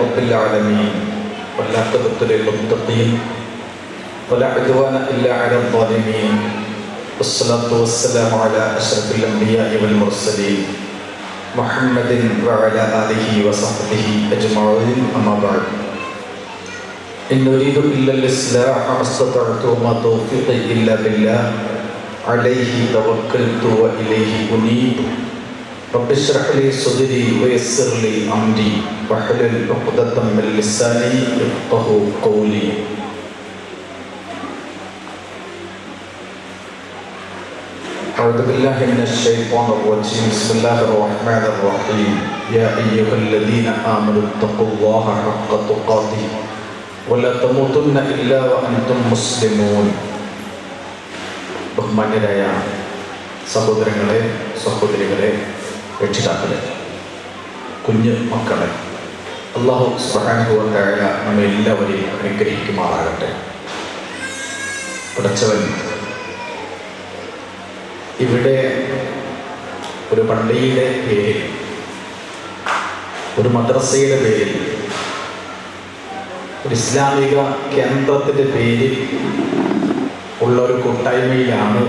رب العالمين والعاقبة للمتقين ولا عدوان إلا على الظالمين والصلاة والسلام على أشرف الأنبياء والمرسلين محمد وعلى آله وصحبه أجمعين أما بعد إن نريد إلا الإصلاح ما استطعت وما توفيقي إلا بالله عليه توكلت وإليه أنيب رب اشرح لي صدري ويسر لي أمري واحلل عقدة من لساني يفقهوا قولي. أعوذ بالله من الشيطان الرجيم بسم الله الرحمن الرحيم يا أيها الذين آمنوا اتقوا الله حق تقاته ولا تموتن إلا وأنتم مسلمون. ബഹുമാന്യരായ സഹോദരങ്ങളെ, സഹോദരികളെ, രക്ഷിതാക്കളെ, കുഞ്ഞു മക്കളെ, അല്ലാഹു സുബ്ഹാനഹു വ തആല നമ്മെ എല്ലാവരെയും അനുഗ്രഹിക്കുമാറാകട്ടെ. പടച്ചവൻ ഇവിടെ ഒരു പള്ളിയുടെ പേരിൽ, ഒരു മദ്രസയുടെ പേരിൽ, ഒരു ഇസ്ലാമിക കേന്ദ്രത്തിൻ്റെ പേരിൽ ഉള്ള ഒരു കൂട്ടായ്മയിലാണ്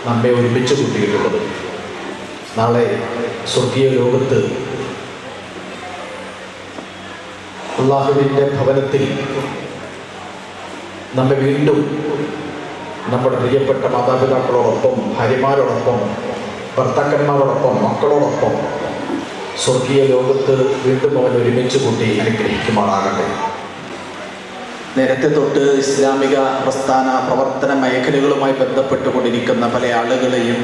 നമ്മെ ഒരുമിച്ച് കൂട്ടിയിട്ടുള്ളത്. നാളെ സ്വർഗീയ ലോകത്ത് അല്ലാഹുവിൻ്റെ ഭവനത്തിൽ നമ്മെ വീണ്ടും നമ്മുടെ പ്രിയപ്പെട്ട മാതാപിതാക്കളോടൊപ്പം, ഭാര്യമാരോടൊപ്പം, ഭർത്താക്കന്മാരോടൊപ്പം, മക്കളോടൊപ്പം സ്വർഗീയ ലോകത്ത് വീണ്ടും അവൻ ഒരുമിച്ച് കൂട്ടി അനുഗ്രഹിക്കുമാറാകട്ടെ. നേരത്തെ തൊട്ട് ഇസ്ലാമിക പ്രസ്ഥാന പ്രവർത്തന മേഖലകളുമായി ബന്ധപ്പെട്ടുകൊണ്ടിരിക്കുന്ന പല ആളുകളെയും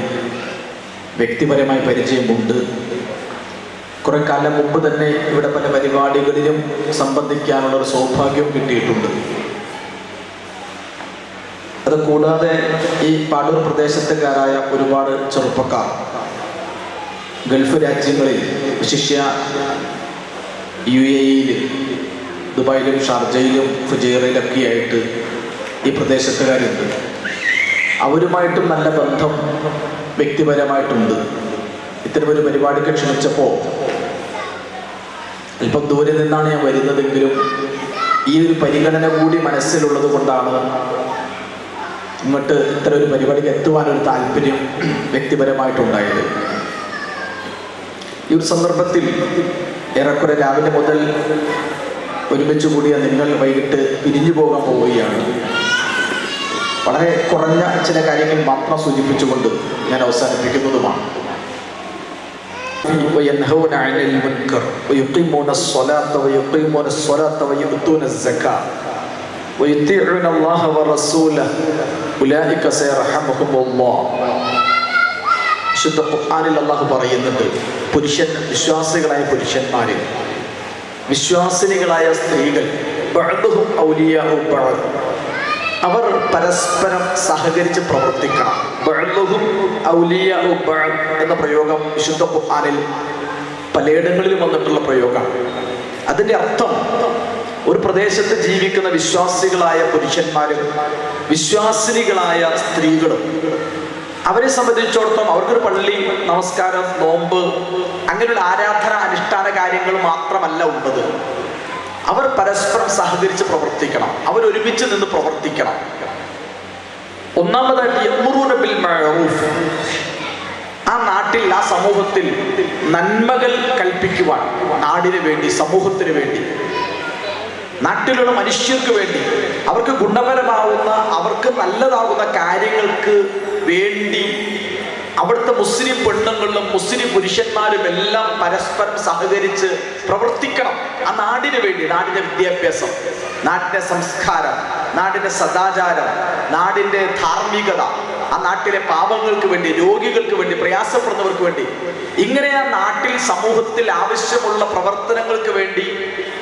വ്യക്തിപരമായി പരിചയമുണ്ട്. കുറെ കാലം മുമ്പ് തന്നെ ഇവിടെ പല പരിപാടികളിലും സംബന്ധിക്കാനുള്ളൊരു സൗഭാഗ്യവും കിട്ടിയിട്ടുണ്ട്. അത് കൂടാതെ ഈ പാടൂർ പ്രദേശത്തുകാരായ ഒരുപാട് ചെറുപ്പക്കാർ ഗൾഫ് രാജ്യങ്ങളിൽ, വിശിഷ്യ UAE-യിൽ, ദുബായിലും ഷാർജയിലും ഫുജൈറയിലൊക്കെ ആയിട്ട് ഈ പ്രദേശത്തുകാരുണ്ട്. അവരുമായിട്ടും നല്ല ബന്ധം വ്യക്തിപരമായിട്ടുണ്ട്. ഇത്തരമൊരു പരിപാടിക്ക് ക്ഷണിച്ചപ്പോൾ അല്പം ദൂരെ നിന്നാണ് ഞാൻ വരുന്നതെങ്കിലും ഈ ഒരു പരിഗണന കൂടി മനസ്സിലുള്ളത് കൊണ്ടാണ് ഇങ്ങോട്ട് ഇത്തരം ഒരു പരിപാടിക്ക് എത്തുവാനൊരു താല്പര്യം വ്യക്തിപരമായിട്ടുണ്ടായത്. ഈ ഒരു സന്ദർഭത്തിൽ ഏറെക്കുറെ രാവിലെ മുതൽ ഒരുമിച്ച് കൂടിയ നിങ്ങൾ വൈകിട്ട് പിരിഞ്ഞു പോകാൻ പോവുകയാണ്. വളരെ കുറഞ്ഞ ചില കാര്യങ്ങൾ മാത്രം സൂചിപ്പിച്ചുകൊണ്ട് ഞാൻ അവസാനിപ്പിക്കുന്നതുമാണ്. വിശുദ്ധ ഖുർആനിൽ അല്ലാഹു പറയുന്നുണ്ട്, വിശ്വാസികളായ പുരുഷന്മാരിൽ, വിശ്വാസിനികളായ സ്ത്രീകൾ, ബഅ്ദുഹും ഔലിയാഉ ബഅദ്, അവർ പരസ്പരം സഹകരിച്ച് പ്രവർത്തിക്കണം. ബഅ്ദുഹും ഔലിയാഉ ബഅദ് എന്ന പ്രയോഗം വിശുദ്ധ ഖുർആനിൽ പലയിടങ്ങളിലും വന്നിട്ടുള്ള പ്രയോഗമാണ്. അതിൻ്റെ അർത്ഥം ഒരു പ്രദേശത്ത് ജീവിക്കുന്ന വിശ്വാസികളായ പുരുഷന്മാരും വിശ്വാസിനികളായ സ്ത്രീകളും, അവരെ സംബന്ധിച്ചിടത്തോളം അവർക്കൊരു പള്ളി, നമസ്കാരം, നോമ്പ്, അങ്ങനെയുള്ള ആരാധന അനുഷ്ഠാന കാര്യങ്ങൾ മാത്രമല്ല ഉള്ളത്. അവർ പരസ്പരം സഹകരിച്ച് പ്രവർത്തിക്കണം, അവരൊരുമിച്ച് നിന്ന് പ്രവർത്തിക്കണം. ഒന്നാമതായിട്ട് യഅ്മുറൂന ബിൽ മഅറൂഫ്, ആ നാട്ടിൽ, ആ സമൂഹത്തിൽ നന്മകൾ കൽപ്പിക്കുവാൻ, നാടിന് വേണ്ടി, സമൂഹത്തിന് വേണ്ടി, നാട്ടിലുള്ള മനുഷ്യർക്ക് വേണ്ടി, അവർക്ക് ഗുണപരമാവുന്ന, അവർക്ക് നല്ലതാകുന്ന കാര്യങ്ങൾക്ക് വേണ്ടി അവിടുത്തെ മുസ്ലിം പെണ്ണുങ്ങളും മുസ്ലിം പുരുഷന്മാരും എല്ലാം പരസ്പരം സഹകരിച്ച് പ്രവർത്തിക്കണം. ആ നാടിന് വേണ്ടി, നാടിൻ്റെ വിദ്യാഭ്യാസം, നാടിൻ്റെ സംസ്കാരം, നാടിൻ്റെ സദാചാരം, നാടിൻ്റെ ധാർമ്മികത, ആ നാട്ടിലെ പാവങ്ങൾക്ക് വേണ്ടി, രോഗികൾക്ക് വേണ്ടി, പ്രയാസപ്പെടുന്നവർക്ക് വേണ്ടി, ഇങ്ങനെ ആ നാട്ടിൽ സമൂഹത്തിൽ ആവശ്യമുള്ള പ്രവർത്തനങ്ങൾക്ക് വേണ്ടി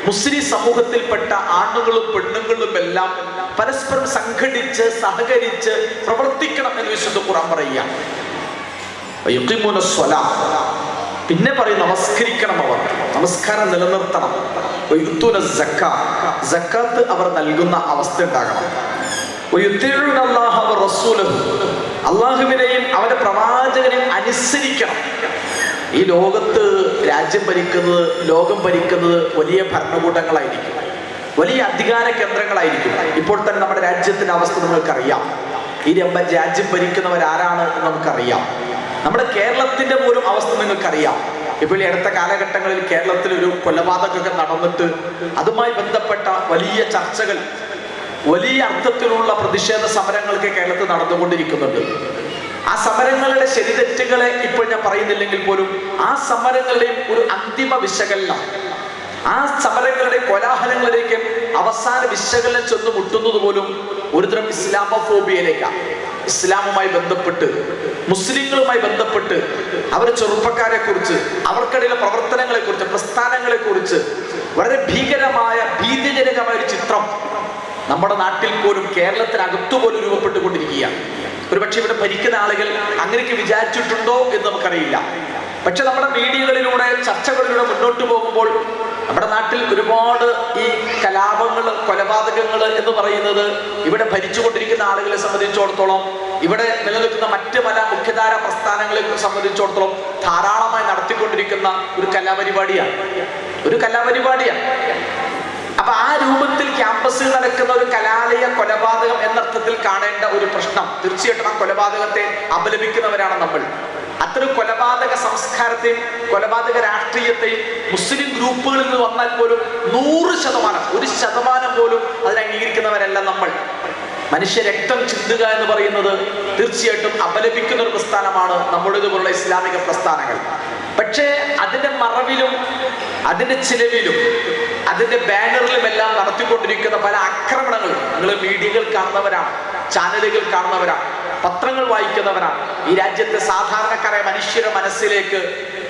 മുസ്ലിം സമൂഹത്തിൽപ്പെട്ട ആണുങ്ങളും പെണ്ണുങ്ങളും എല്ലാം പരസ്പരം സംഘടിച്ച് സഹകരിച്ച് പ്രവർത്തിക്കണം എന്ന് വിശുദ്ധ ഖുർആൻ പറയുകയാണ്. പിന്നെ പറയും നമസ്കരിക്കണം, അവർ നമസ്കാരം നിലനിർത്തണം. സക്കാത്ത് അവർ നൽകുന്ന അവസ്ഥ ഉണ്ടാകണം. അള്ളാഹുവിനെയും അവന്റെ പ്രവാചകനെയും അനുസരിക്കണം. ഈ ലോകത്ത് രാജ്യം ഭരിക്കുന്നത്, ലോകം ഭരിക്കുന്നത് വലിയ ഭരണകൂടങ്ങളായിരിക്കും, വലിയ അധികാര കേന്ദ്രങ്ങളായിരിക്കും. ഇപ്പോൾ തന്നെ നമ്മുടെ രാജ്യത്തിന്റെ അവസ്ഥ നിങ്ങൾക്കറിയാം. ഈ രാജ്യം ഭരിക്കുന്നവരാരാണ് എന്ന് നമുക്കറിയാം. നമ്മുടെ കേരളത്തിന്റെ പോലും അവസ്ഥ നിങ്ങൾക്കറിയാം. ഇപ്പോൾ ഈ അടുത്ത കാലഘട്ടങ്ങളിൽ കേരളത്തിൽ ഒരു കൊലപാതകമൊക്കെ നടന്നിട്ട് അതുമായി ബന്ധപ്പെട്ട വലിയ ചർച്ചകൾ, വലിയ അർത്ഥത്തിലുള്ള പ്രതിഷേധ സമരങ്ങളൊക്കെ കേരളത്തിൽ നടന്നുകൊണ്ടിരിക്കുന്നുണ്ട്. ആ സമരങ്ങളുടെ ശരിതെറ്റുകളെ ഇപ്പോൾ ഞാൻ പറയുന്നില്ലെങ്കിൽ പോലും ആ സമരങ്ങളുടെയും ഒരു അന്തിമ വിശകലനം, ആ സമരങ്ങളുടെ കോലാഹലങ്ങളിലേക്ക് അവസാന വിശകലനം ചെന്ന് മുട്ടുന്നത് പോലും ഒരുതരം ഇസ്ലാമോഫോബിയയിലേക്കാണ്. ഇസ്ലാമുമായി ബന്ധപ്പെട്ട്, മുസ്ലിങ്ങളുമായി ബന്ധപ്പെട്ട്, അവരുടെ ചെറുപ്പക്കാരെ കുറിച്ച്, അവർക്കിടയിലെ പ്രവർത്തനങ്ങളെ കുറിച്ച്, പ്രസ്ഥാനങ്ങളെ കുറിച്ച് വളരെ ഭീകരമായ, ഭീതിജനകമായ ഒരു ചിത്രം നമ്മുടെ നാട്ടിൽ പോലും, കേരളത്തിനകത്തു പോലും രൂപപ്പെട്ടുകൊണ്ടിരിക്കുകയാണ്. ഒരുപക്ഷെ ഇവിടെ ഭരിക്കുന്ന ആളുകൾ അങ്ങനെയൊക്കെ വിചാരിച്ചിട്ടുണ്ടോ എന്ന് നമുക്കറിയില്ല. പക്ഷെ നമ്മുടെ മീഡിയകളിലൂടെ, ചർച്ചകളിലൂടെ മുന്നോട്ട് പോകുമ്പോൾ നമ്മുടെ നാട്ടിൽ ഒരുപാട് ഈ കലാപങ്ങൾ, കൊലപാതകങ്ങൾ എന്ന് പറയുന്നത് ഇവിടെ ഭരിച്ചുകൊണ്ടിരിക്കുന്ന ആളുകളെ സംബന്ധിച്ചിടത്തോളം, ഇവിടെ നിലനിൽക്കുന്ന മറ്റ് പല മുഖ്യധാര പ്രസ്ഥാനങ്ങളെ സംബന്ധിച്ചിടത്തോളം ധാരാളമായി നടത്തിക്കൊണ്ടിരിക്കുന്ന ഒരു കലാപരിപാടിയാണ്. അപ്പൊ ആ രൂപത്തിൽ ക്യാമ്പസിൽ നടക്കുന്ന ഒരു കലാലയ കൊലപാതകം എന്നർത്ഥത്തിൽ കാണേണ്ട ഒരു പ്രശ്നം, തീർച്ചയായിട്ടും ആ കൊലപാതകത്തെ അപലപിക്കുന്നവരാണ് നമ്മൾ. അത്തരം കൊലപാതക സംസ്കാരത്തെയും കൊലപാതക രാഷ്ട്രീയത്തെയും മുസ്ലിം ഗ്രൂപ്പുകളിൽ നിന്ന് വന്നാൽ പോലും 100%, 1% പോലും അതിനെ അംഗീകരിക്കുന്നവരല്ല നമ്മൾ. മനുഷ്യ രക്തം ചിന്തുക എന്ന് പറയുന്നത് തീർച്ചയായിട്ടും അപലപിക്കുന്ന ഒരു പ്രസ്ഥാനമാണ് നമ്മുടേതുപോലുള്ള ഇസ്ലാമിക പ്രസ്ഥാനങ്ങൾ. പക്ഷേ അതിന്റെ മറവിലും, അതിന്റെ ചിലവിലും, അതിന്റെ ബാനറിലും എല്ലാം നടത്തിക്കൊണ്ടിരിക്കുന്ന പല ആക്രമണങ്ങൾ നിങ്ങൾ മീഡിയകൾ കാണുന്നവരാണ്, ചാനലുകൾ കാണുന്നവരാണ്, പത്രങ്ങൾ വായിക്കുന്നവരാണ്. ഈ രാജ്യത്തെ സാധാരണക്കാരായ മനുഷ്യരുടെ മനസ്സിലേക്ക്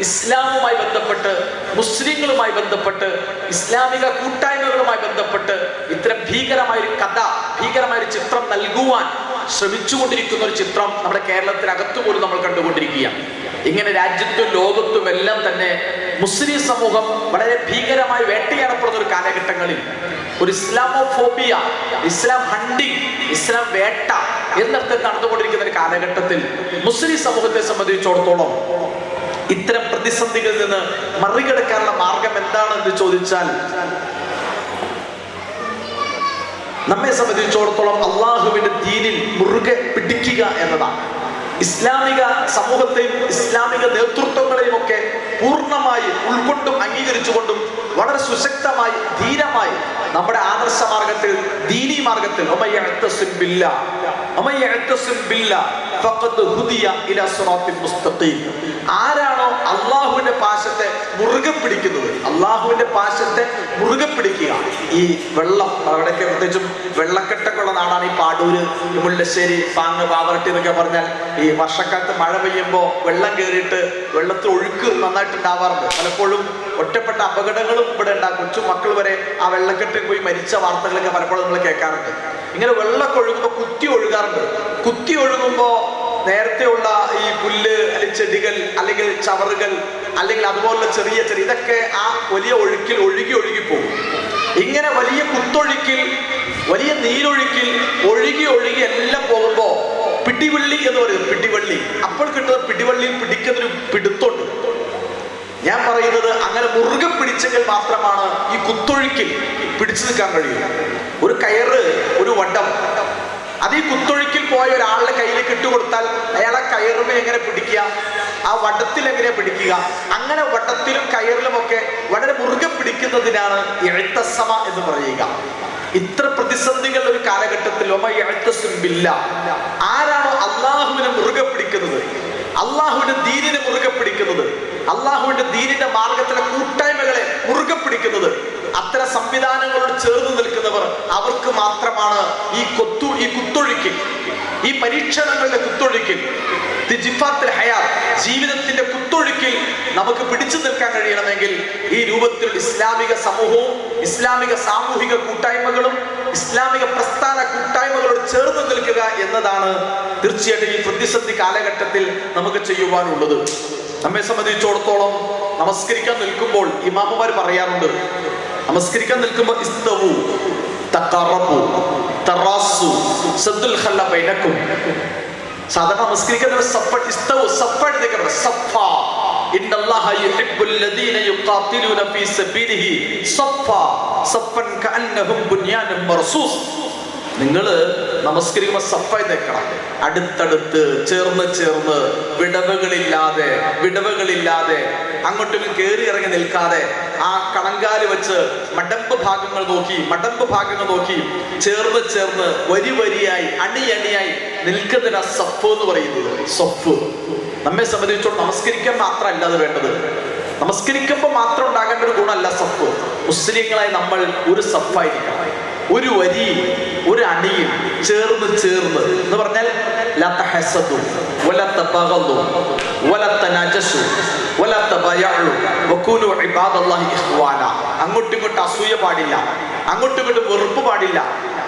ഇസ്ലാമുമായി ബന്ധപ്പെട്ട്, മുസ്ലിങ്ങളുമായി ബന്ധപ്പെട്ട്, ഇസ്ലാമിക കൂട്ടായ്മകളുമായി ബന്ധപ്പെട്ട് ഇത്തരം ഭീകരമായൊരു കഥ, ഭീകരമായൊരു ചിത്രം നൽകുവാൻ ശ്രമിച്ചുകൊണ്ടിരിക്കുന്ന ഒരു ചിത്രം നമ്മുടെ കേരളത്തിനകത്തു പോലും നമ്മൾ കണ്ടുകൊണ്ടിരിക്കുകയാണ്. ഇങ്ങനെ രാജ്യത്തും ലോകത്തും എല്ലാം തന്നെ മുസ്ലിം സമൂഹം വളരെ ഭീകരമായി വേട്ടയാടപ്പെടുന്ന ഒരു കാലഘട്ടങ്ങളിൽ ഒരു ഇസ്ലാമോഫോബിയ, ഇസ്ലാം ഹണ്ടിങ്, ഇസ്ലാം വേട്ട എന്നർത്ഥം നടന്നുകൊണ്ടിരിക്കുന്ന ഒരു കാലഘട്ടത്തിൽ മുസ്ലിം സമൂഹത്തെ സംബന്ധിച്ചിടത്തോളം ഇത്തരം പ്രതിസന്ധികളിൽ നിന്ന് മറികടക്കാനുള്ള മാർഗം എന്താണെന്ന് ചോദിച്ചാൽ, നമ്മെ സംബന്ധിച്ചിടത്തോളം അള്ളാഹുവിന്റെ ദീനിൽ മുറുകെ പിടിക്കുക എന്നതാണ്. ഇസ്ലാമിക സമൂഹത്തെയും ഇസ്ലാമിക നേതൃത്വങ്ങളെയും ഒക്കെ പൂർണ്ണമായി ഉൾക്കൊണ്ടും അംഗീകരിച്ചുകൊണ്ടും വളരെ സുശക്തമായി, ധീരമായി നമ്മുടെ ആദർശ മാർഗത്തിൽ, ദീനി മാർഗത്തിൽ ആരാണോ അള്ളാഹുവിന്റെ പാശത്തെ മുറുകെ പിടിക്കുന്നത്, അള്ളാഹുവിന്റെ പാശത്തെ മുറുകെ പിടിക്കുക. ഈ വെള്ളം, അവിടെയൊക്കെ പ്രത്യേകിച്ചും വെള്ളക്കെട്ടൊക്കെ ഉള്ള നാടാണ് ഈ പാടൂര്, മുല്ലശ്ശേരി, പാങ്ങ്, പാവറട്ടി എന്നൊക്കെ പറഞ്ഞാൽ ഈ വർഷക്കാലത്ത് മഴ പെയ്യുമ്പോൾ വെള്ളം കയറിയിട്ട് വെള്ളത്തിൽ ഒഴുക്ക് നന്നായിട്ടുണ്ടാവാറുണ്ട്. പലപ്പോഴും ഒറ്റപ്പെട്ട അപകടങ്ങളും ഇവിടെ ഉണ്ടാകും. കൊച്ചു മക്കൾ വരെ ആ വെള്ളക്കെട്ടിൽ പോയി മരിച്ച വാർത്തകളൊക്കെ പലപ്പോഴും നമ്മൾ കേൾക്കാറുണ്ട്. ഇങ്ങനെ വെള്ളമൊക്കെ ഒഴുകുമ്പോൾ കുത്തി ഒഴുകാറുണ്ട്. കുത്തി ഒഴുകുമ്പോൾ നേരത്തെയുള്ള ഈ പുല്ല്, അല്ലെങ്കിൽ ചെടികൾ, അല്ലെങ്കിൽ ചവറുകൾ, അല്ലെങ്കിൽ അതുപോലുള്ള ചെറിയ ഇതൊക്കെ ആ വലിയ ഒഴുക്കിൽ ഒഴുകി പോകും. ഇങ്ങനെ വലിയ കുത്തൊഴുക്കിൽ, വലിയ നീരൊഴുക്കിൽ ഒഴുകി എല്ലാം പോകുമ്പോ പിടിവള്ളി എന്ന് പറയുന്നത്, പിടിവള്ളി, അപ്പോൾ കിട്ടുന്ന പിടിവള്ളിയിൽ പിടിക്കുന്നൊരു പിടുത്തുണ്ട്. ഞാൻ പറയുന്നത് അങ്ങനെ മുറുകെ പിടിച്ചെങ്കിൽ മാത്രമാണ് ഈ കുത്തൊഴുക്കിൽ പിടിച്ചു നിൽക്കാൻ കഴിയും. ഒരു കയറ്, ഒരു വടം, അത് ഈ കുത്തൊഴുക്കിൽ പോയ ഒരാളുടെ കയ്യിലേക്ക് ഇട്ടുകൊടുത്താൽ അയാളെ കയറുമേ എങ്ങനെ പിടിക്കുക, ആ വടത്തിൽ എങ്ങനെ പിടിക്കുക, അങ്ങനെ വടത്തിലും കയറിലും ഒക്കെ വളരെ മുറുകെ പിടിക്കുന്നതിനാണ് ഇഅ്തസമ എന്ന് പറയുക. ഇത്ര പ്രതിസന്ധികൾ ഒരു കാലഘട്ടത്തിൽ ആരാണോ അള്ളാഹുവിനെ മുറുകെ പിടിക്കുന്നത്, അള്ളാഹുവിന്റെ ദീനിനെ മുറുകെ പിടിക്കുന്നത്, അള്ളാഹുവിന്റെ ദീനിന്റെ മാർഗത്തിലെ കൂട്ടായ്മകളെ മുറുകെ പിടിക്കുന്നത്, അത്തരം സംവിധാനങ്ങളോട് ചേർന്ന് നിൽക്കുന്നവർ, അവർക്ക് മാത്രമാണ് ഈ കുത്തൊഴുക്കിൽ, ഈ പരീക്ഷണങ്ങളുടെ കുത്തൊഴുക്കിൽ, ജീവിതത്തിന്റെ കുത്തൊഴുക്കിൽ നമുക്ക് പിടിച്ചു നിൽക്കാൻ കഴിയണമെങ്കിൽ ഈ രൂപത്തിൽ ഇസ്ലാമിക സമൂഹവും ഇസ്ലാമിക സാമൂഹിക കൂട്ടായ്മകളും ഇസ്ലാമിക പ്രസ്ഥാന കൂട്ടായ്മകളോട് ചേർന്ന് നിൽക്കുക എന്നതാണ് തീർച്ചയായിട്ടും ഈ പ്രതിസന്ധി കാലഘട്ടത്തിൽ നമുക്ക് ചെയ്യുവാനുള്ളത്. നമ്മെ സംബന്ധിച്ചിടത്തോളം നമസ്കരിക്കാൻ നിൽക്കുമ്പോൾ ഇമാമുമാർ പറയാറുണ്ട്, നമസ്കരിക്കാൻ നിൽക്കുമ്പോൾ ഇസ്തവു, തഖറബു, തറാസു, സദ്ദുൽ ഖല്ല ബൈനക്കും. സാധാരണ നമസ്കരിക്കുന്ന ഇന്നല്ലാഹ യുഹിബ്ബുൽ ലദീന യുഖാതിലൂന ഫീ സബീലിഹി സഫൻ കഅന്നഹും ബുനിയാനും മർസൂസ്. നിങ്ങൾ നമസ്കരിക്കുമ്പോൾ സഫായി നിൽക്കണം, അടുത്തടുത്ത് ചേർന്ന് ചേർന്ന് വിടവുകളില്ലാതെ അങ്ങോട്ടും കയറി ഇറങ്ങി നിൽക്കാതെ ആ കണങ്കാല് വെച്ച് മടമ്പ് ഭാഗങ്ങൾ നോക്കി ചേർന്ന് വരിയായി അണിയായി നിൽക്കുന്നതിനാ സഫ് എന്ന് പറയുന്നത്. സഫ് നമ്മെ സംബന്ധിച്ചോളം നമസ്കരിക്കാൻ മാത്രമല്ല അത് വേണ്ടത്, നമസ്കരിക്കുമ്പോൾ മാത്രം ഉണ്ടാകേണ്ട ഒരു ഗുണമല്ല സഫ്. മുസ്ലിങ്ങളായി നമ്മൾ ഒരു സഫായിരിക്കണം, ഒരു വരി ഒരു അണിയിൽ ചേർന്ന് എന്ന് പറഞ്ഞാൽ ലാ തഹസദു വലാ തബഗദു വലാ തനാജസു വലാ തബായഉ വകൂനു ഇബാദല്ലാഹി ഇഖ്വാന. അങ്ങോട്ടും അസൂയ പാടില്ല, അങ്ങോട്ടും വെറുപ്പ് പാടില്ല,